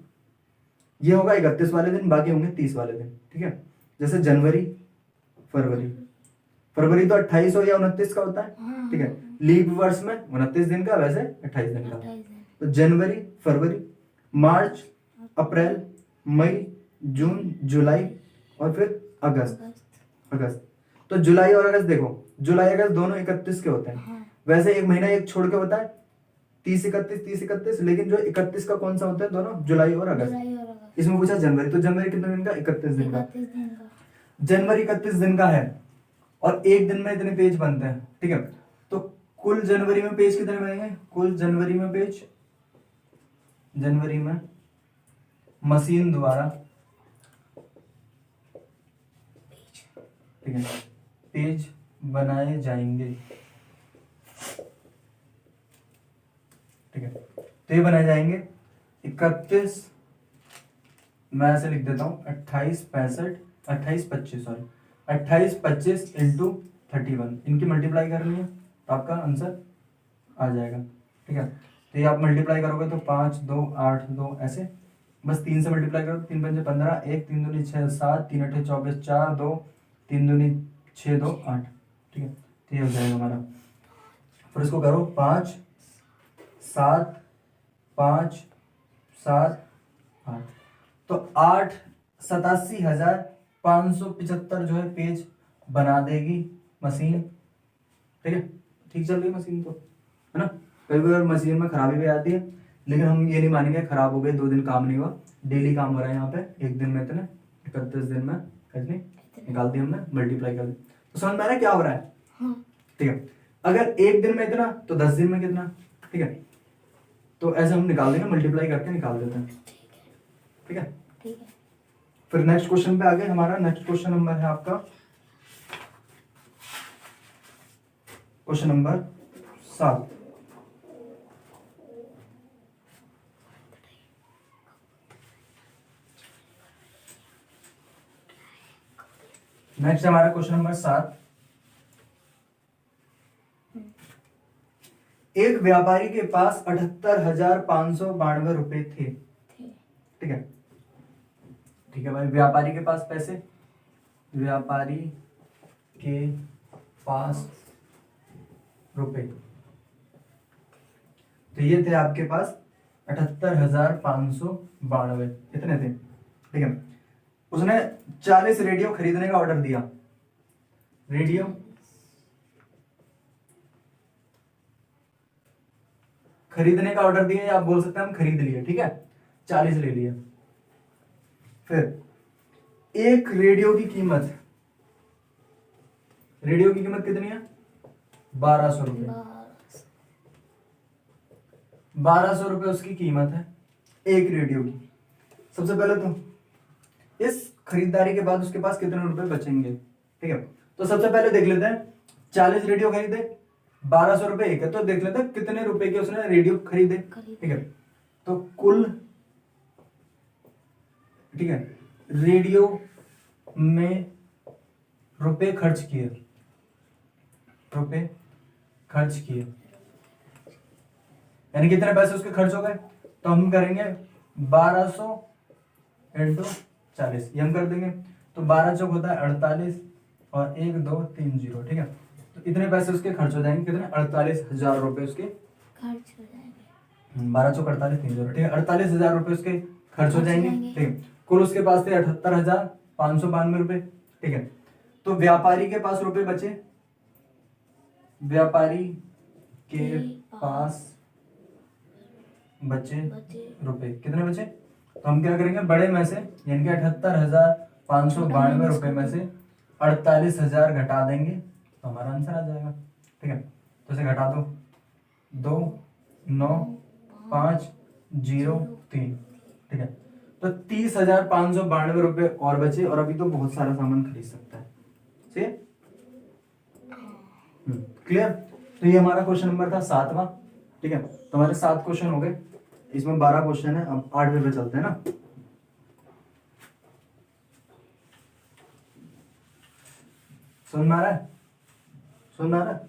Speaker 1: ये होगा 31 वाले दिन, बाकी होंगे 30 वाले दिन। ठीक है, जैसे जनवरी, फरवरी तो 28 हो या 29 का होता है। ठीक है, लीप वर्ष में 29 दिन का, वैसे 28 दिन का। तो जनवरी, फरवरी, मार्च, अप्रैल, मई, जून, जुलाई और फिर अगस्त। तो जुलाई और अगस्त देखो, जुलाई अगस्त दोनों 31 के होते हैं। वैसे एक महीना एक छोड़ के होता है 30-31, लेकिन जो 31 का कौन सा होता है? दोनों, जुलाई और अगस्त। इसमें पूछा जनवरी, तो जनवरी कितने दिन का? 31 दिन का। जनवरी 31 दिन का है और एक दिन में इतने पेज बनते हैं। ठीक है, तो कुल जनवरी में पेज कितने बनेंगे? कुल जनवरी में पेज, जनवरी में मशीन द्वारा, ठीक है, पेज बनाए जाएंगे। ठीक है, तो ये बनाए जाएंगे 31, मैं ऐसे लिख देता हूं 28-25 इंटू 31, इनकी मल्टीप्लाई करनी है तो आपका आंसर आ जाएगा। ठीक है, तो ये आप मल्टीप्लाई करोगे तो 5, 2, 8, 2 ऐसे, बस 3 से मल्टीप्लाई करो, 3 पंजे 15, 1, 3 दूनी 6, 7, 3 अठे 24, 4, 2 3 दूनी 6 2 8, ठीक है, तो ये हो जाएगा हमारा। फिर इसको करो 5 7 5 7 8, तो 8,87,575 जो है पेज बना देगी मशीन, ठीक है। ठीक चल रही है मशीन तो, है ना। कई बार मशीन में खराबी भी आती है, लेकिन हम ये नहीं मानेंगे खराब हो गई 2 दिन काम नहीं हुआ, डेली काम हो रहा है यहाँ पे। एक दिन में इतने, 31 दिन में इतनी निकाल दी हमने, मल्टीप्लाई कर दी, तो समझ में आ रहा है क्या हो रहा है।
Speaker 2: हाँ।
Speaker 1: ठीक है, अगर एक दिन में इतना तो 10 दिन में कितना, ठीक है, तो ऐसे हम निकाल देंगे, मल्टीप्लाई करके निकाल देते हैं, ठीक है।
Speaker 2: ठीक है।
Speaker 1: फिर नेक्स्ट क्वेश्चन पे आ गए। हमारा नेक्स्ट क्वेश्चन नंबर है आपका क्वेश्चन नंबर 7। नेक्स्ट हमारा क्वेश्चन नंबर 7। एक व्यापारी के पास 78,592 रुपए थे, ठीक है। ठीक है भाई, व्यापारी के पास पैसे, व्यापारी के पास रुपए, तो ये थे आपके पास 78,592, इतने थे, ठीक है। उसने 40 रेडियो खरीदने का ऑर्डर दिया, रेडियो खरीदने का ऑर्डर दिया, या आप बोल सकते हैं हम खरीद लिए, ठीक है, 40 ले लिए। फिर एक रेडियो की कीमत, रेडियो की कीमत कितनी है, 1200 रुपए, 1200 रुपए उसकी कीमत है एक रेडियो की। सबसे पहले तो इस खरीदारी के बाद उसके पास कितने रुपए बचेंगे, ठीक है। तो सबसे पहले देख लेते हैं, 40 रेडियो खरीदे, 1200 रुपए एक है, तो देख लेते हैं कितने रुपए के उसने रेडियो खरीदे, ठीक है। तो कुल, ठीक है, रेडियो में रुपए खर्च किए, रुपए खर्च किए, यानी कितने पैसे उसके खर्च हो गए, तो हम करेंगे 1200 इंटू 40, ये हम कर देंगे। तो 12 चौक होता है 48 और 1 2 3 0, ठीक है। तो इतने पैसे उसके खर्च हो जाएंगे, कितने, 48,000 रुपए उसके
Speaker 2: खर्च हो जाएंगे।
Speaker 1: 12 चौक 48 3 0, ठीक है, 48,000 रुपए उसके खर्च हो जाएंगे, ठीक है। कुल उसके पास थे 78,592 रुपए, ठीक है। तो व्यापारी के पास रुपए बचे, व्यापारी के पास बचे रुपए, कितने बचे, तो हम क्या करेंगे, बड़े में से यानी कि 78,592 रुपए में से 48,000 घटा देंगे, तो हमारा आंसर आ जाएगा, ठीक है। तो इसे घटा दो, 2 9 5 0 3, ठीक है। तो 30,592 रुपए और बचे, और अभी तो बहुत सारा सामान खरीद सकता है, ठीक है, क्लियर। तो ये हमारा क्वेश्चन नंबर था 7वां, ठीक है। तो हमारे 7 क्वेश्चन हो गए, इसमें 12 क्वेश्चन है, अब 8वें पे चलते हैं ना। समझ में आ रहा है, समझ में आ रहा है,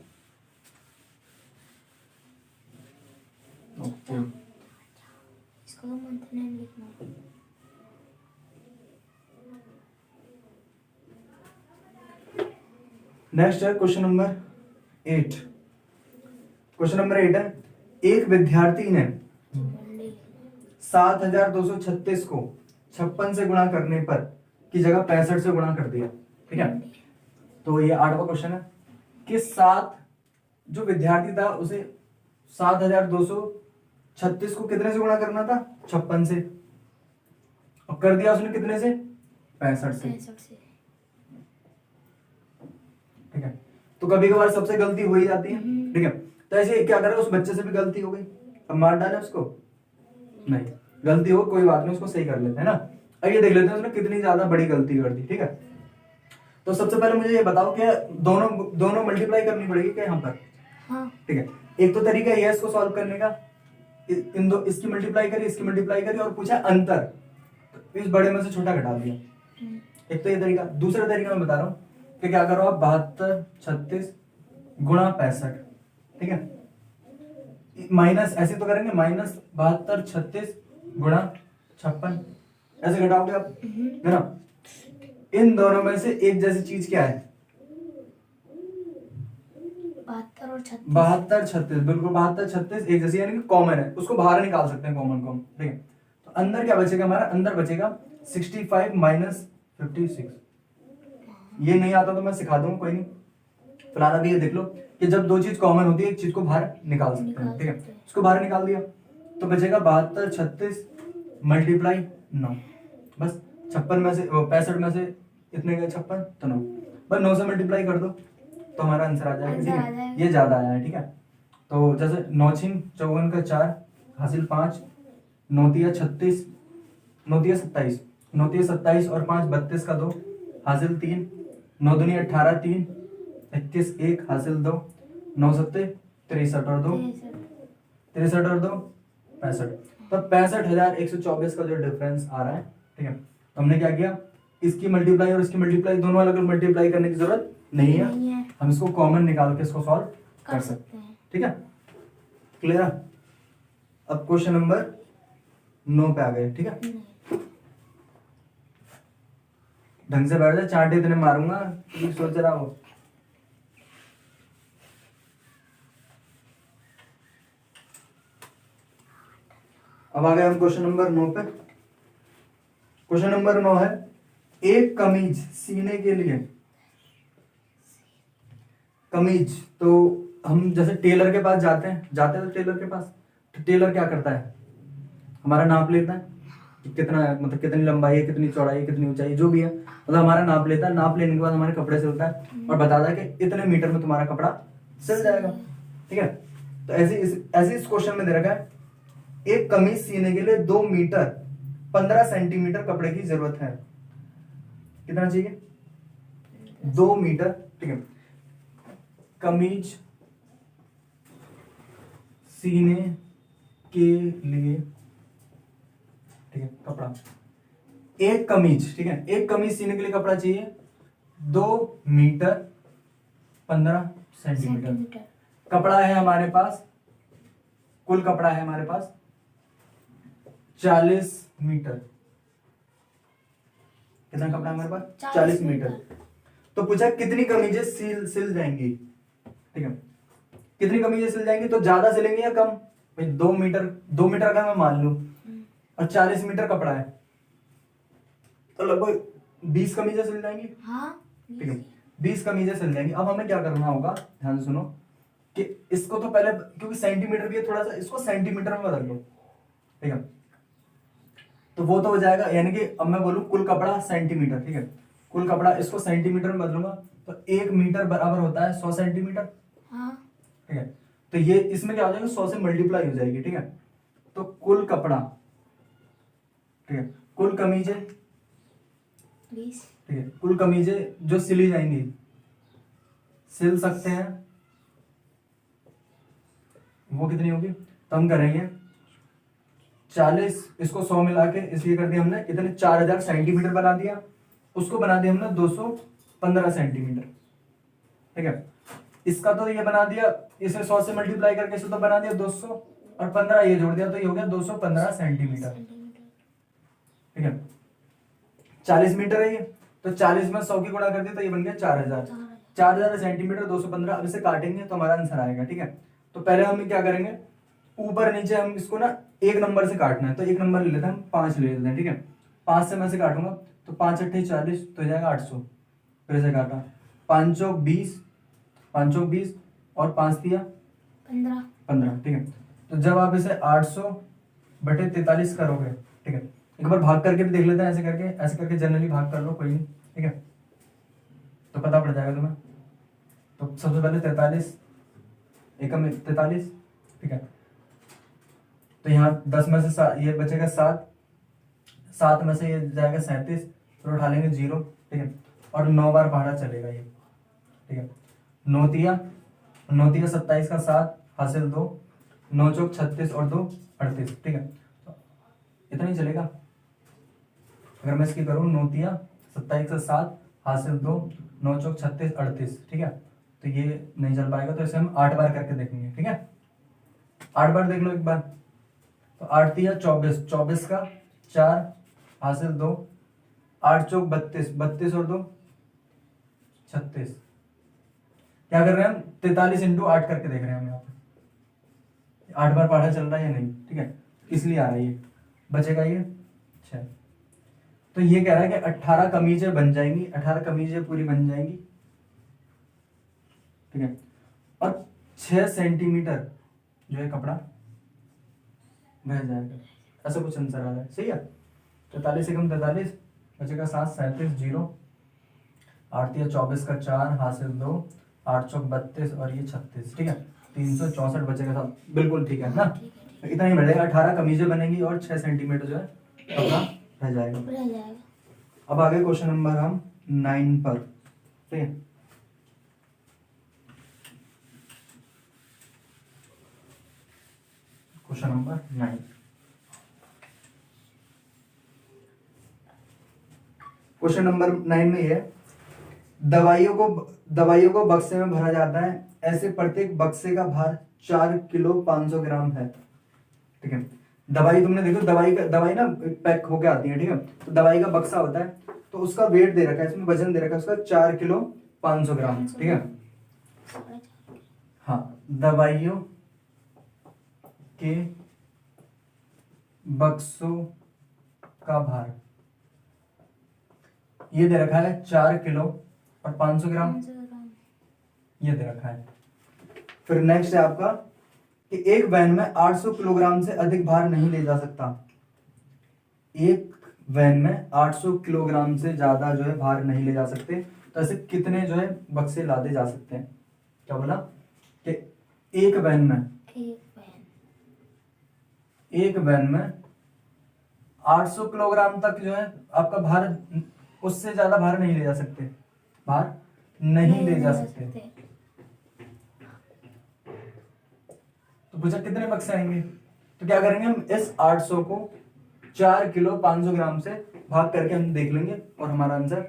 Speaker 1: ओके।
Speaker 2: इसको तो मंथ नेम लिखना।
Speaker 1: नेक्स्ट है क्वेश्चन नंबर 8। क्वेश्चन नंबर 8 है, एक विद्यार्थी ने 7,236 को 56 से गुणा करने पर की जगह 65 से गुणा कर दिया, ठीक है। तो ये 8वां क्वेश्चन है कि 7 जो विद्यार्थी था उसे 7,236 को कितने से गुणा करना था, 56 से, और कर दिया उसने कितने से, 65 से, ठीक है। तो कभी कभार सबसे गलती हो ही जाती है, ठीक है। तो ऐसे क्या करे, उस बच्चे से भी गलती हो गई, अब मार डाले उसको, नहीं, गलती हो कोई बात नहीं, उसको सही कर लेते हैं ना। अब ये देख लेते हैं उसने कितनी ज्यादा बड़ी गलती कर दी, ठीक है। तो सबसे पहले मुझे ये बताओ कि दोनों मल्टीप्लाई करनी पड़ेगी क्या यहाँ पर,
Speaker 2: हाँ।
Speaker 1: ठीक है। एक तो तरीका ये है इसको सॉल्व करने का, इन दो, इसकी मल्टीप्लाई करी, इसकी मल्टीप्लाई करी, और पूछा अंतर, तो इस बड़े में से छोटा घटा दिया, एक तो ये तरीका। दूसरा तरीका मैं बता रहा हूँ कि क्या करो आप, 72 36 गुणा 65, ठीक है, माइनस ऐसे तो करेंगे, माइनस 72 36 गुणा 56, ऐसे घटाओगे आप, है ना। इन दोनों में से एक जैसी चीज क्या है?
Speaker 2: 72 और 36।
Speaker 1: 72 36, बिल्कुल 72 36 एक जैसी, यानी कि कॉमन है, उसको बाहर निकाल सकते हैं कॉमन को, ठीक है। तो अंदर क्या बचेगा हमारा? अंदर बचेगा 65 माइनस 56। ये नहीं आता तो मैं सिखा दूंगा, कोई नहीं। फिलहाल अभी ये देख लो कि जब दो चीज कॉमन होती है एक चीज को बाहर निकाल सकते हैं, ठीक है। इसको बाहर निकाल दिया तो बचेगा 72 36 मल्टीप्लाई 9, बस 56 में से 65 में से इतने गए 56 तो 9, बस 9 से मल्टीप्लाई कर दो तो हमारा आंसर आ जाएगा, ठीक है। ये ज्यादा आया है, ठीक है। तो जैसे 9 छीन 54 का 4 हासिल 5, 9 तिया 36, 9 तिया 27, 9 तिया 27 और 5 32 का 2 हासिल 3, 9 दूनी 18 3 21 1 हासिल 2, 9 सत्ते 63 और 2 63 और 2 65। तो 65,124 का जो डिफरेंस आ रहा है, ठीक है। तो हमने क्या किया, इसकी मल्टीप्लाई और इसकी मल्टीप्लाई दोनों अलग अलग मल्टीप्लाई करने की जरूरत नहीं है, हम इसको कॉमन निकाल के इसको सॉल्व कर सकते हैं, ठीक है। क्लियर? अब क्वेश्चन नंबर 9 पे आ गए, ठीक है। ढंग से बैठ जा, चांटे इतने मारूंगा कि सोच रहा हो। अब आ गए हम क्वेश्चन नंबर 9 पे। क्वेश्चन नंबर 9 है, एक कमीज सीने के लिए, कमीज तो हम जैसे टेलर के पास जाते हैं तो टेलर के पास, तो टेलर क्या करता है, हमारा नाप लेता है कि कितना, मतलब कितनी लंबाई है, कितनी चौड़ाई है, कितनी ऊंचाई, जो भी है, मतलब हमारा नाप लेता है। नाप लेने के बाद हमारे कपड़े सिलता है और बताता है कि इतने मीटर में तुम्हारा कपड़ा सिल जाएगा, ठीक है। तो ऐसे इस क्वेश्चन में दे रखा है, एक कमीज सीने के लिए 2 मीटर 15 सेंटीमीटर कपड़े की जरूरत है। कितना चाहिए? 2 मीटर, ठीक है। कमीज सीने के लिए, ठीक है, कपड़ा, एक कमीज, ठीक है, एक कमीज सीने के लिए कपड़ा चाहिए 2 मीटर 15 सेंटीमीटर। कपड़ा है हमारे पास, कुल कपड़ा है हमारे पास 40 मीटर। कितना कपड़ा है हमारे पास? 40 मीटर। तो पूछा कितनी कमीजें सिल जाएंगी, ठीक है। कितनी कमीजें सिल जाएंगी, तो ज्यादा सिलेंगे या कम? भाई 2 मीटर अगर मैं मान लूं और 40 मीटर कपड़ा है तो लगभग 20 कमीजें सिल जाएंगी,
Speaker 2: हाँ,
Speaker 1: ठीक है। 20 कमीजें सिल जाएंगी। अब हमें क्या करना होगा, ध्यान से सुनो कि इसको तो पहले, क्योंकि सेंटीमीटर भी है, थोड़ा सा इसको सेंटीमीटर में बदल लो, ठीक है। तो वो तो हो जाएगा, यानी कि अब मैं बोलूं कुल कपड़ा सेंटीमीटर, ठीक है, कुल कपड़ा, इसको सेंटीमीटर में बदलूंगा तो 1 मीटर बराबर होता है 100 सेंटीमीटर,
Speaker 2: हाँ,
Speaker 1: ठीक है। तो ये इसमें क्या हो जाएगा, 100 से मल्टीप्लाई हो जाएगी, ठीक है। तो कुल कपड़ा, ठीक है, कुल कमीजें,
Speaker 2: 20,
Speaker 1: ठीक है, कुल कमीजें जो सिली जाएंगी, सिल सकते हैं, वो कितनी होगी? तो हम करेंगे 40, इसको 100 मिला के इसलिए कर दिया हमने, इतने 4000 सेंटीमीटर बना दिया, उसको बना दिया हमने 215 सेंटीमीटर, ठीक है। इसका तो ये बना दिया, इसे 100 से मल्टीप्लाई करके इसे तो बना दिया 200 और 15 ये जोड़ दिया तो ये हो गया 215 सेंटीमीटर, ठीक है। 40 मीटर है ये, तो 40 में 100 की गुणा कर दिया तो ये बन गया 4000 सेंटीमीटर 215। अब इसे काटेंगे तो हमारा आंसर आएगा, ठीक है। तो पहले हम क्या करेंगे, ऊपर नीचे हम इसको ना एक नंबर से काटना है, तो एक नंबर ले लेते हैं हम, 5 ले लेते हैं, ठीक है। 5 से मैं से काटूंगा तो 5 अट्ठे 40 तो हो जाएगा 800, फिर से काटा, 5 चौक 20 और 5 दिया 15, ठीक है। तो जब आप इसे 800 बटे 43 करोगे, ठीक है, एक बार भाग करके भी देख लेते हैं, ऐसे करके जनरली भाग कर लो, कोई नहीं, ठीक है, तो पता पड़ जाएगा तुम्हें। तो सबसे पहले 43 एकम 43, ठीक है। तो यहाँ 10 में से ये बचेगा 7 में से ये जाएगा 37, फिर उठा लेंगे 0, ठीक है, और 9 बार पहाड़ा चलेगा ये, ठीक है। 9 तिया 27 का 7 हासिल 2, 9 चौक 36 और 2 38, ठीक है। तो इतना ही चलेगा। अगर मैं इसकी करूँ 9 तिया 27 का 7 हासिल 2, 9 चौक 36 38, ठीक है। तो ये नहीं चल पाएगा, तो इसे हम 8 बार करके देखेंगे, ठीक है। 8 बार देख लो एक बार, तो 8 तिया 24 का 4 हासिल 2, 8 चौक 32, 32 और 2 36। क्या कर रहे हैं हम? 43 इंटू 8 करके देख रहे हैं हम यहाँ पे 8 बार पढ़ा चल रहा है या नहीं, ठीक है, इसलिए आ रहा है ये। बचेगा ये 6। तो ये कह रहा है कि 18 कमीजें बन जाएंगी, 18 कमीजें पूरी बन जाएंगी, ठीक है, और 6 सेंटीमीटर जो है कपड़ा बह जाएगा। ऐसा कुछ आंसर आ रहा है, सही है। 43 से कम 43, बचेगा 7, 37, 0, 8 या 24 का 4, हासिल 2, 8 चौक 32 और ये 36, ठीक है, 364 बचेगा साहब, बिल्कुल ठीक है ना। इतना ही मिलेगा, 18 कमीजें बनेंगी और 6 सेंटीमीटर जो है कपड़ा रह जाएगा।
Speaker 2: रह जाएगा।
Speaker 1: अब आगे क्वेश्चन नंबर हम 9 पर, ठीक है। क्वेश्चन नंबर 9, क्वेश्चन नंबर 9 में ये है, दवाइयों को बक्से में भरा जाता है, ऐसे प्रत्येक बक्से का भार 4 किलो 500 ग्राम है, ठीक है। दवाई तुमने देखो, दवाई ना पैक होके आती है, ठीक है, तो दवाई का बक्सा होता है, तो उसका वेट दे रखा है, इसमें वजन दे रखा है उसका 4 किलो 500 ग्राम, ठीक है। हाँ, दवाइयों के बक्सों का भार ये दे रखा है 4 किलो और 500 ग्राम, ये दे रखा है। फिर नेक्स्ट है आपका कि एक वैन में 800 किलोग्राम से अधिक भार नहीं ले जा सकता। एक वैन में 800 किलोग्राम से ज्यादा जो है भार नहीं ले जा सकते, तो ऐसे कितने जो है बक्से लादे जा सकते हैं? क्या बोला कि एक वैन में 800 किलोग्राम तक जो है आपका भार, उससे ज्यादा भार नहीं ले जा सकते, भार नहीं ले जा सकते। तो पूछा कितने बक्से आएंगे, तो क्या करेंगे हम इस 800 को 4 किलो 500 ग्राम से भाग करके हम देख लेंगे और हमारा आंसर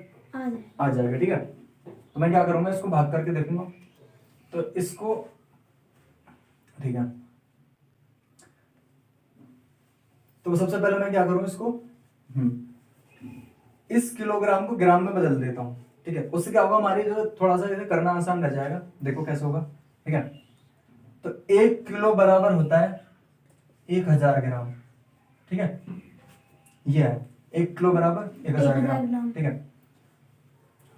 Speaker 1: आ जाएगा, ठीक है। तो मैं क्या करूंगा, इसको भाग करके देखूंगा, तो इसको, ठीक है, तो सबसे पहले मैं क्या करूं, इसको इस किलोग्राम को ग्राम में बदल देता हूं, ठीक है। उससे क्या होगा, हमारी जो थोड़ा सा करना आसान रह जाएगा। देखो कैसे होगा, ठीक है। तो 1 किलो बराबर होता है 1000 ग्राम, ठीक है, ये है 1 किलो बराबर 1000 ग्राम, ठीक है।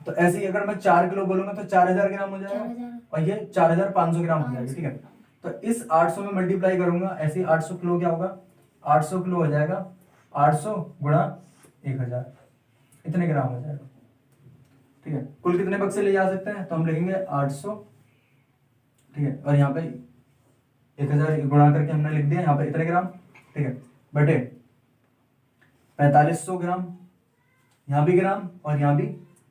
Speaker 1: तो ऐसे ही अगर मैं 4 किलो बोलूंगा तो 4000 ग्राम हो जाएगा, और ये 4500 ग्राम हो जाएगा, ठीक है। तो इस 800 में मल्टीप्लाई करूंगा, ऐसे ही 800 किलो क्या होगा, 800 किलो हो जाएगा 800 गुणा 1000, इतने ग्राम हो जाएगा, ठीक है। कुल कितने बक्से ले जा सकते हैं, तो हम लिखेंगे 800, ठीक है, और यहाँ पे 1000 गुणा करके हमने लिख दिया यहाँ पे इतने ग्राम, ठीक है, बटे 4500 ग्राम, यहाँ भी ग्राम और यहाँ भी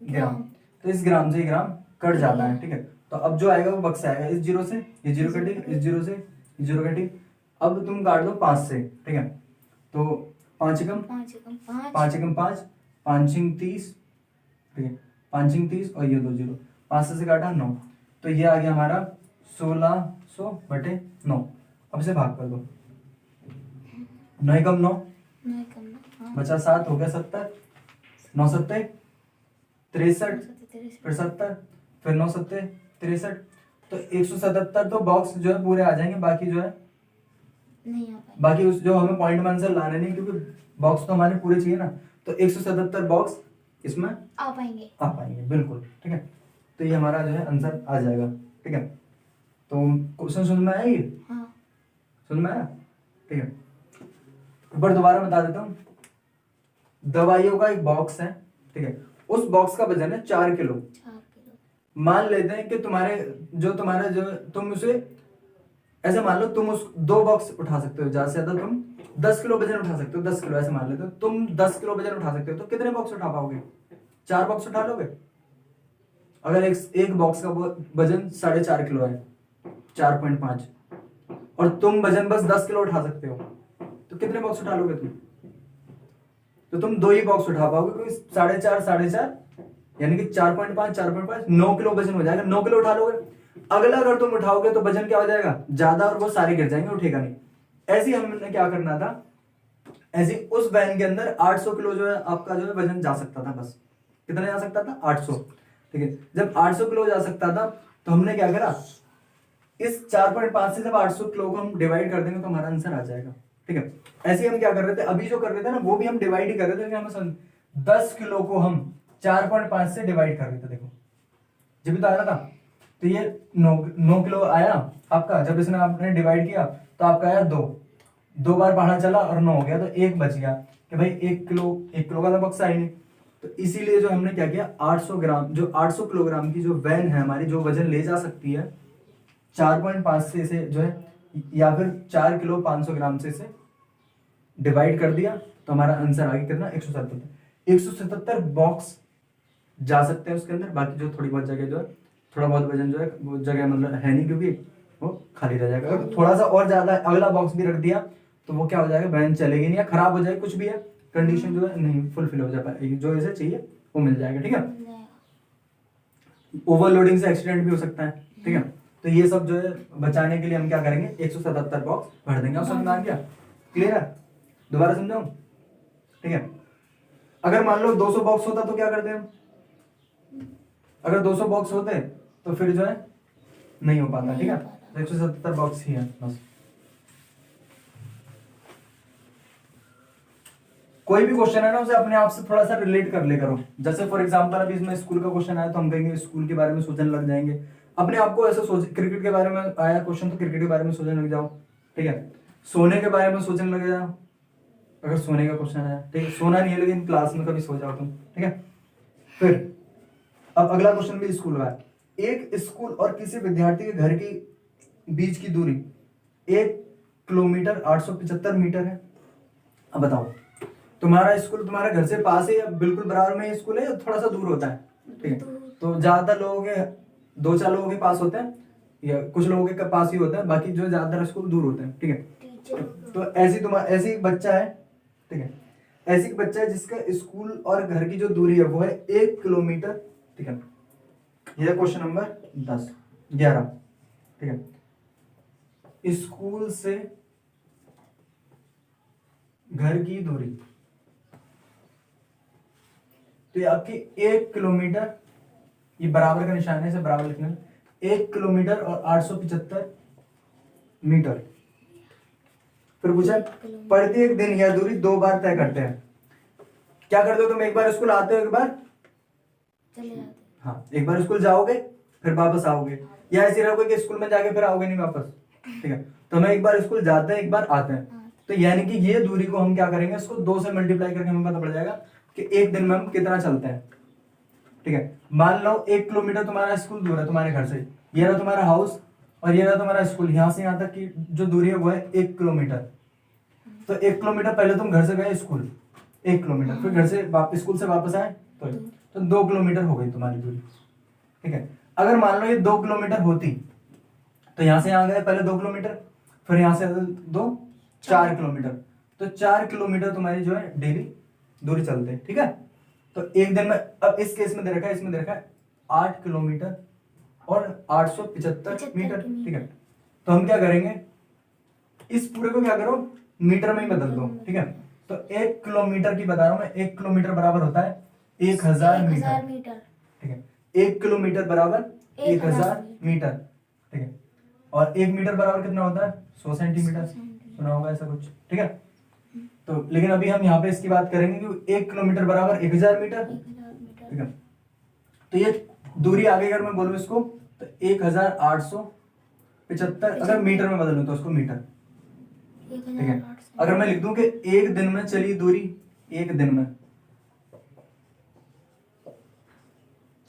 Speaker 1: ग्राम, तो इस ग्राम से ये ग्राम कट जाता है, ठीक है। तो अब जो आएगा वो बक्सा आएगा, इस जीरो से ये जीरो कटी, इस जीरो से ये जीरो कटी। अब तुम काट दो 5 से, ठीक है, तो 5 एकम 5, 5 छिंग 30, ठीक है, 5 छिंग 30 और ये 2 जीरो, 5 से काटा 9, तो ये आ गया हमारा 1600 बटे 9। अब इसे भाग कर दो, 9 एकम 9, बचा 7, हो गया 70, 9 सत्ते 63, फिर 70, फिर 9 सत्ते 63, तो 177 तो बॉक्स जो है पूरे आ जाएंगे, बाकी जो है
Speaker 2: नहीं आ पाएंगे,
Speaker 1: बाकी उस जो हमें पॉइंट में आंसर लाने नहीं, क्योंकि बॉक्स तो हमारे पूरे चाहिए ना, तो 177 बॉक्स इसमें
Speaker 2: आ पाएंगे,
Speaker 1: बिल्कुल, ठीक है। तो ये हमारा जो है आंसर आ जाएगा, ठीक है। तो क्वेश्चन समझ में आया ये?
Speaker 2: हाँ।
Speaker 1: समझ में आया, ठीक है। एक बार दोबारा बता देता हूँ, दवाइयों का एक बॉक्स है, ठीक है, उस बॉक्स का वजन है 4 किलो। मान लेते हैं कि तुम्हारा जो तुम उसे ऐसे मान लो, तुम उस 2 बॉक्स उठा सकते हो, ज्यादा से ज्यादा तुम 10 किलो वजन उठा सकते हो, 10 किलो ऐसे मान लेते हो, तुम 10 किलो वजन उठा सकते हो, तो कितने बॉक्स उठा पाओगे? 4 बॉक्स उठा लोगे? अगर एक बॉक्स का वजन 4.5 किलो है, 4.5, और तुम वजन बस 10 किलो उठा सकते हो, तो कितने बॉक्स उठा लोगे तुम? तो तुम 2 ही बॉक्स उठा पाओगे, क्योंकि 4.5 यानी कि 4.5 9 किलो वजन हो जाएगा, 9 किलो उठा लोगे। अगला अगर तुम उठाओगे तो वजन क्या हो जाएगा? ज्यादा, और वो सारे गिर जाएंगे, उठेगा नहीं। ऐसे ही हमने क्या करना था ऐसे उस वैन के अंदर 800 किलो जो है आपका जो है वजन जा सकता था। बस कितना जा सकता था? 800। ठीक है, जब 800 किलो जा सकता था तो हमने क्या करा, इस 4.5 से जब 800 किलो को हम डिवाइड कर देंगे तो हमारा आंसर आ जाएगा। ठीक है, ऐसे ही हम क्या कर रहे थे, अभी जो कर रहे थे ना वो भी हम डिवाइड ही कर रहे थे, हम 10 किलो को हम 4.5 से डिवाइड कर रहे थे। देखो जब भी तो आ रहा था, तो ये 9 किलो आया आपका, जब इसने आपने डिवाइड किया तो आपका आया 2 बार बढ़ा चला और 9 हो गया, तो 1 बच गया कि भाई 1 किलो का तो बक्सा ही नहीं। तो इसीलिए जो हमने क्या किया, 800 ग्राम, जो 800 किलोग्राम की जो वैन है हमारी, जो वजन ले जा सकती है 4.5 से इसे जो है, या फिर 4 किलो 500 ग्राम से इसे डिवाइड कर दिया तो हमारा आंसर आ गया कितना, 177 बॉक्स जा सकते हैं उसके अंदर। बाकी जो थोड़ी बहुत जगह जो है, थोड़ा बहुत वजन जो है वो जगह मतलब है नहीं, क्योंकि वो खाली रह जाएगा। अगर थोड़ा सा और ज्यादा अगला बॉक्स भी रख दिया तो वो क्या हो जाएगा, वैन चलेगी नहीं या खराब हो जाएगी, कुछ भी है कंडीशन जो है नहीं फुलफिल हो जा पाएगी, जो इसे चाहिए वो मिल जाएगा। ठीक है,
Speaker 2: मिल जाएगा।
Speaker 1: ओवरलोडिंग से एक्सीडेंट भी हो सकता है। ठीक है, तो ये सब जो है बचाने के लिए हम क्या करेंगे, 177 बॉक्स भर देंगे। समझ में आ गया? क्लियर है? दोबारा समझाऊं? ठीक है, अगर मान लो 200 बॉक्स होता तो क्या करते हम, अगर 200 बॉक्स होते तो फिर जो है नहीं हो पाता। ठीक है, 177 बॉक्स ही है बस। कोई भी क्वेश्चन है ना उसे अपने आप से थोड़ा सा रिलेट कर ले करो। जैसे फॉर एग्जांपल अभी इसमें स्कूल का क्वेश्चन आया तो हम कहेंगे स्कूल के बारे में सोचने लग जाएंगे। अपने आप को ऐसे सोच, क्रिकेट के बारे में आया क्वेश्चन तो क्रिकेट के बारे में सोचने लग जाओ। ठीक है, सोने के बारे में सोचने लग जाओ, अगर सोने का क्वेश्चन आया। ठीक है, सोना नहीं है लेकिन क्लास में कभी सो जाओ तुम। ठीक है, फिर अब अगला क्वेश्चन भी स्कूल का है। एक स्कूल और किसी विद्यार्थी के घर की बीच की दूरी 1 किलोमीटर 875 मीटर है। अब बताओ, तुम्हारा स्कूल तुम्हारे घर से पास है या बिल्कुल बराबर में स्कूल है या थोड़ा सा दूर होता है? ठीक है, तो ज्यादातर लोगों के 2-4 लोगों के पास होते हैं या कुछ लोगों के पास ही होता है, बाकी जो ज्यादातर स्कूल दूर होते हैं। ठीक है, तो ऐसी एक बच्चा है। ठीक है, ऐसी एक बच्चा है जिसका स्कूल और घर की जो दूरी है वो है 1 किलोमीटर। ठीक है, यह क्वेश्चन नंबर 11। ठीक है, स्कूल से घर की दूरी तो ये आपकी 1 किलोमीटर, ये बराबर का निशान है, इसे बराबर लिखना, 1 किलोमीटर और 875 मीटर। फिर पूछा प्रत्येक दिन यह दूरी 2 बार तय करते हैं। क्या करते हो तुम, एक बार स्कूल आते हो, एक बार
Speaker 2: चले जाते।
Speaker 1: हाँ, एक बार स्कूल जाओगे फिर वापस आओगे, या ऐसे रहोगे कि स्कूल में जाके फिर आओगे नहीं वापस। ठीक है, तो हम एक बार स्कूल जाते हैं, एक बार आते हैं, तो यानी कि ये दूरी को हम क्या करेंगे, इसको 2 से मल्टीप्लाई करके हमें पता पड़ जाएगा कि एक दिन में हम कितना चलते हैं। ठीक है, मान लो 1 किलोमीटर तुम्हारा स्कूल दूर है तुम्हारे घर से, ये रहा तुम्हारा हाउस और ये रहा तुम्हारा स्कूल, यहां से यहां तक की जो दूरी है वो है 1 किलोमीटर। तो 1 किलोमीटर पहले तुम घर से गए स्कूल 1 किलोमीटर, फिर घर से स्कूल से वापस आए तो 2 किलोमीटर हो गई तुम्हारी दूरी। ठीक है, अगर मान लो ये 2 किलोमीटर होती तो यहां से यहां गए पहले 2 किलोमीटर, फिर यहां से 2 4 किलोमीटर, तो 4 किलोमीटर तुम्हारी जो है डेली दूरी चलते हैं। ठीक है, तो एक दिन में, अब इस केस में दे रखा है, इसमें दे रखा है 8 किलोमीटर और 875 मीटर। ठीक है, तो हम क्या करेंगे, इस पूरे को क्या करो मीटर में ही बदल दो। ठीक है, तो 1 किलोमीटर की बता रहा हूं मैं, 1 किलोमीटर बराबर होता है 1000 मीटर। ठीक है, 1 किलोमीटर बराबर 1000 मीटर। ठीक है, और 1 मीटर बराबर कितना होता है, 100 सेंटीमीटर। सुना होगा ऐसा कुछ। ठीक है, तो लेकिन अभी हम यहाँ पे इसकी बात करेंगे कि 1 किलोमीटर बराबर 1000 मीटर। ठीक है, तो ये दूरी आगे अगर मैं बोलूं इसको तो 1875, अगर मीटर में बदलूं तो उसको मीटर। ठीक है, अगर मैं लिख दूं कि एक दिन में चली दूरी, एक दिन में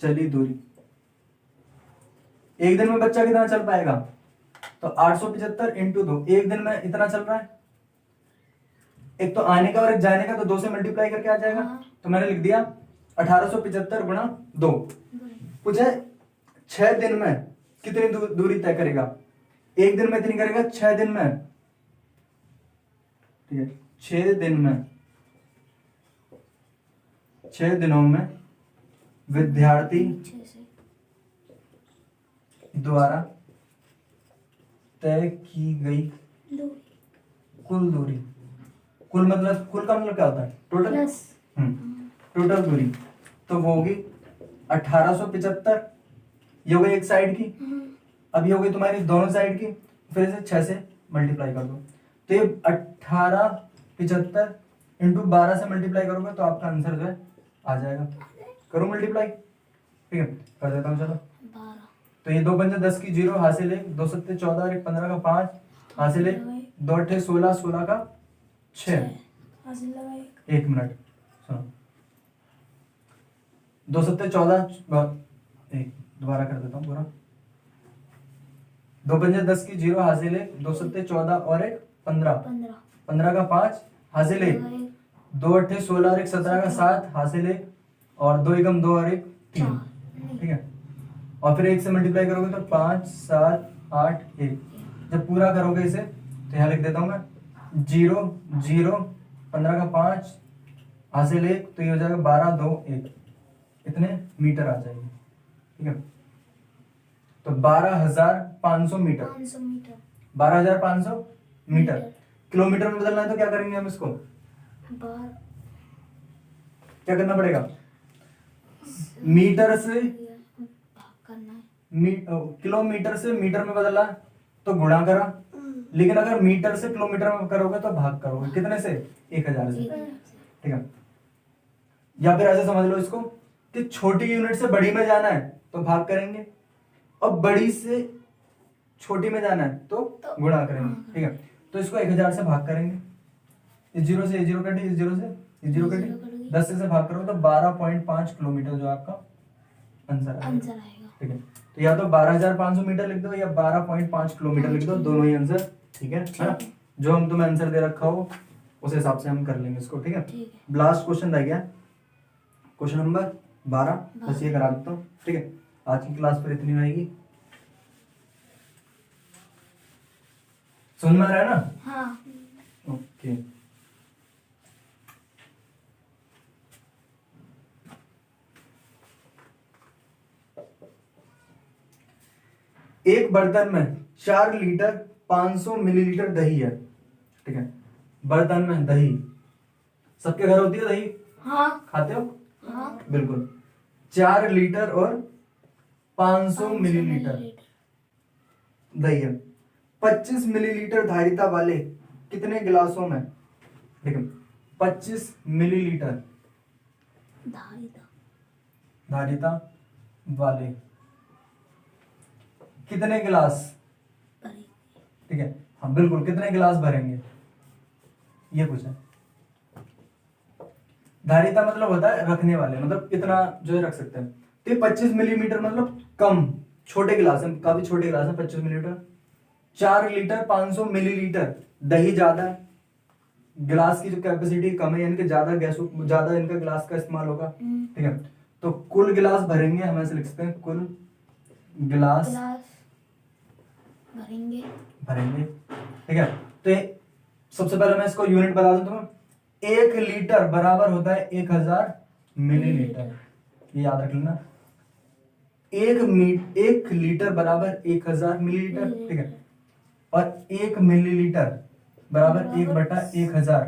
Speaker 1: चली दूरी, एक दिन में बच्चा कितना चल पाएगा, तो 875 इंटू 2, एक दिन में इतना चल रहा है। एक तो आने का और एक जाने का, तो 2 से मल्टीप्लाई करके आ जाएगा। तो मैंने लिख दिया 1875 गुणा 2। पूछे 6 दिन में कितनी दूरी तय करेगा, एक दिन में इतनी करेगा 6 दिन में। ठीक है, 6 दिन में, 6 दिनों में विद्यार्थी द्वारा तय की गई कुल दूरी कुल मतलब कुल का मतलब क्या होता है? टोटल।
Speaker 2: प्लस
Speaker 1: टोटल दूरी तो वो होगी 1875। ये हो गई एक साइड की। अब ये हो गई तुम्हारी दोनों साइड की, फिर इसे 6 से मल्टीप्लाई कर दो। तो ये 1875 इंटू 12 से मल्टीप्लाई करोगे तो आपका आंसर जो है आ जाएगा। करो मल्टीप्लाई, ठीक है कर देता हूँ चलो।
Speaker 2: 12
Speaker 1: तो ये 2 पंजे 10 की 0 हासिल 1, 2 सत्ते 14 और 1 15 का 5 हासिल 1, 2 अट्ठे 16, 16 का 6।
Speaker 2: हासिल लगा
Speaker 1: एक मिनट सुनो, 2 सत्ते 14, एक दोबारा कर देता हूँ पूरा। 2 पंजे 10 की 0 हासिल 1, 2 सत्ते 14 और 1 15,
Speaker 2: 15
Speaker 1: 15 का 5 हासिल 1, 2 अट्ठे 16 और 1 17 का 7 हासिल 1, और 2 एकम 2 और 1 3, ठीक है। और फिर 1 से मल्टीप्लाई करोगे तो 5 7 8 1। जब पूरा करोगे इसे तो यहाँ लिख देता हूँ मैं 0 0, 15 का 5 हासिल 1, तो ये हो जाएगा 12 2 1, इतने मीटर आ जाएंगे, ठीक है। तो 12,500 मीटर,
Speaker 2: 500 मीटर
Speaker 1: 12,500 मीटर। किलोमीटर में बदलना है तो क्या करेंगे हम इसको?
Speaker 2: बार
Speaker 1: क्या करना पड़ेगा? मीटर से
Speaker 2: भाग करना है।
Speaker 1: किलोमीटर से मीटर में बदला तो गुणा करा, लेकिन अगर मीटर से किलोमीटर में करोगे तो भाग करोगे। कितने से? 1000 से, ठीक है। या फिर ऐसे समझ लो इसको कि छोटी यूनिट से बड़ी में जाना है तो भाग करेंगे, और बड़ी से छोटी में जाना है तो गुणा करेंगे, ठीक है। तो इसको 1000 से भाग करेंगे, इस 0 से ये 0 कटे, इस 0 से ये 0 कटे, 10 से भाग करोगे तो 12.5 किलोमीटर जो आपका आंसर
Speaker 2: आंसर
Speaker 1: आएगा,
Speaker 2: आएगा।
Speaker 1: ठीक है। तो या तो 12,500 मीटर लिख दो या 12.5 किलोमीटर लिख दो, दोनों ही आंसर ठीक है ना। जो हम तुम्हें आंसर दे रखा हो उस हिसाब से हम कर लेंगे इसको, ठीक है।
Speaker 2: ठीक है।
Speaker 1: लास्ट क्वेश्चन रह गया, क्वेश्चन नंबर 12, बस ये करा देता हूँ, ठीक है। आज की क्लास पर इतनी रहेगी, समझ में आ रहा है ना?
Speaker 2: हाँ
Speaker 1: ओके। एक बर्तन में 4 लीटर 500 मिलीलीटर दही है, ठीक है। बर्तन में दही, सबके घर होती है दही,
Speaker 2: हाँ
Speaker 1: खाते हो?
Speaker 2: हाँ
Speaker 1: बिल्कुल। 4 लीटर और 500 मिलीलीटर दही है। 25 मिलीलीटर धारिता वाले कितने गिलासों में, ठीक है, 25 मिलीलीटर धारिता वाले कितने गिलास, ठीक है, हाँ बिल्कुल, कितने गिलास भरेंगे ये पूछा। धारिता मतलब होता है रखने वाले, मतलब कितना जो है रख सकते हैं। तो 25 मिलीमीटर मतलब कम, छोटे गिलास है, काफी छोटे गिलास है 25 मिलीलीटर। 4 लीटर 500 मिलीलीटर दही ज्यादा है, गिलास की जो कैपेसिटी कम है, यानी कि ज्यादा गैसों ज्यादा इनका गिलास का इस्तेमाल होगा, ठीक है। तो कुल गिलास भरेंगे, हम ऐसे लिख सकते हैं कुल गिलास भरेंगे, ठीक है। तो सबसे पहले मैं इसको यूनिट बता दूं तुम्हें, 1 लीटर बराबर होता है 1000 मिलीलीटर, ये याद रख लेना। 1 लीटर बराबर 1000 मिलीलीटर, ठीक है। और 1 मिलीलीटर बराबर 1/1000,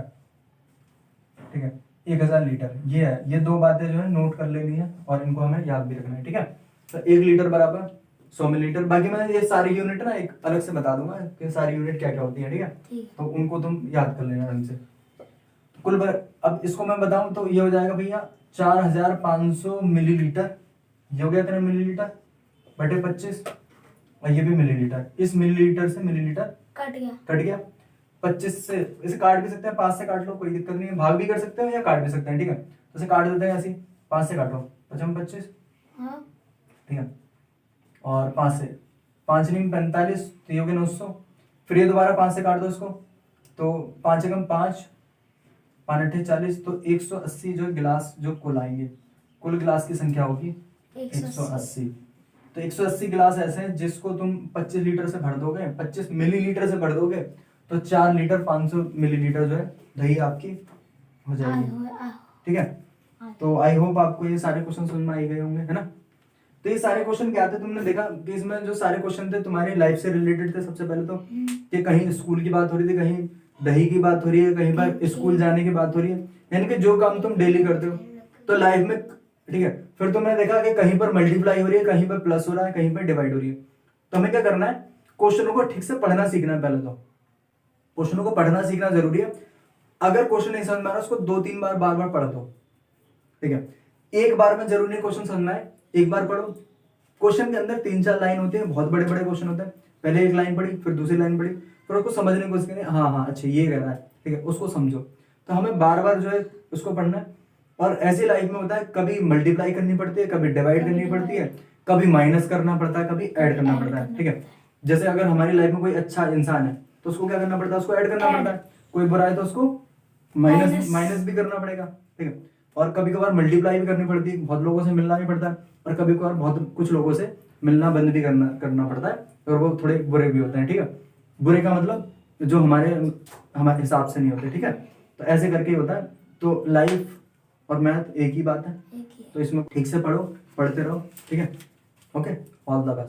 Speaker 1: ठीक है, 1000 लीटर। ये है, ये दो बातें जो है नोट कर लेनी है और इनको हमें याद भी रखना है, ठीक है। तो 1 लीटर बराबर 100 मिलीलीटर। बाकी मैं ये सारी यूनिट ना एक अलग से बता दूंगा कि सारी यूनिट क्या क्या होती है, ठीक है। तो उनको तुम याद कर लेना ढंग से। कुल अब इसको मैं बताऊं तो ये हो जाएगा भैया 4500 मिलीलीटर, ये हो गया तेरा मिलीलीटर बटे 25, और ये भी मिलीलीटर। इस मिलीलीटर से मिलीलीटर कट गया। 25 से इसे काट भी सकते हैं, 5 से काट लो, कोई दिक्कत नहीं है, भाग भी कर सकते हो या काट भी सकते हैं, ठीक है। तो इसे काट देते हैं ऐसे, 5 से काटो 25, ठीक है। और 5 से 5 नहीं 45, तो ये हो गया 900। फिर ये दोबारा 5 से काट दो इसको, तो 5 एकम 5, 5 अट्ठे 40, तो 180 जो गिलास जो कुल आएंगे, कुल गिलास की संख्या होगी 180। तो 180 गिलास ऐसे हैं जिसको तुम 25 लीटर से भर दोगे, 25 मिलीलीटर से भर दोगे तो 4 लीटर 500 मिलीलीटर जो है दही आपकी हो जाएगी, ठीक है। तो आई होप आपको ये सारे क्वेश्चन समझ में आ गए होंगे, है ना। तो ये सारे क्वेश्चन क्या थे, तुमने देखा कि इसमें जो सारे क्वेश्चन थे तुम्हारी लाइफ से रिलेटेड थे। सबसे पहले तो कि कहीं स्कूल की बात हो रही थी, कहीं दही की बात हो रही है, कहीं पर स्कूल जाने की बात हो रही है, यानी कि जो काम तुम डेली करते हो तो लाइफ में, ठीक है। फिर तुमने देखा कि कहीं पर मल्टीप्लाई हो रही है, कहीं पर प्लस हो रहा है, कहीं पर डिवाइड हो रही है। तो हमें क्या करना है, क्वेश्चनों को ठीक से पढ़ना सीखना है। पहले तो क्वेश्चनों को पढ़ना सीखना जरूरी है। अगर क्वेश्चन नहीं समझ में आ रहा उसको 2-3 बार बार बार पढ़ दो, ठीक है। एक बार में जरूरी नहीं क्वेश्चन समझना है, एक बार पढ़ो। क्वेश्चन के अंदर 3-4 लाइन होते हैं, बहुत बड़े बड़े क्वेश्चन होते हैं। पहले एक लाइन पढ़ी, फिर दूसरी लाइन पढ़ी, फिर उसको समझने की कोशिश करें, हाँ हाँ अच्छा ये कह रहा है, ठीक है, उसको समझो। तो हमें बार बार जो है उसको पढ़ना है। और ऐसी लाइफ में होता है, कभी मल्टीप्लाई करनी पड़ती है, कभी डिवाइड करनी पड़ती है, कभी माइनस करना पड़ता है, कभी ऐड करना पड़ता है, ठीक है। जैसे अगर हमारी लाइफ में कोई अच्छा इंसान है तो उसको क्या करना पड़ता है, उसको ऐड करना पड़ता है। कोई बुरा है तो उसको माइनस भी करना पड़ेगा, ठीक है। और कभी कभार मल्टीप्लाई भी करनी पड़ती है, बहुत लोगों से मिलना भी पड़ता है, और कभी कभार बहुत कुछ लोगों से मिलना बंद भी करना पड़ता है, और वो थोड़े बुरे भी होते हैं, ठीक है। बुरे का मतलब जो हमारे हिसाब से नहीं होते, ठीक है। तो ऐसे करके ही होता है। तो लाइफ और मैथ एक ही बात है,
Speaker 2: एक ही है।
Speaker 1: तो इसमें ठीक से पढ़ो, पढ़ते रहो, ठीक है। Okay, all the best.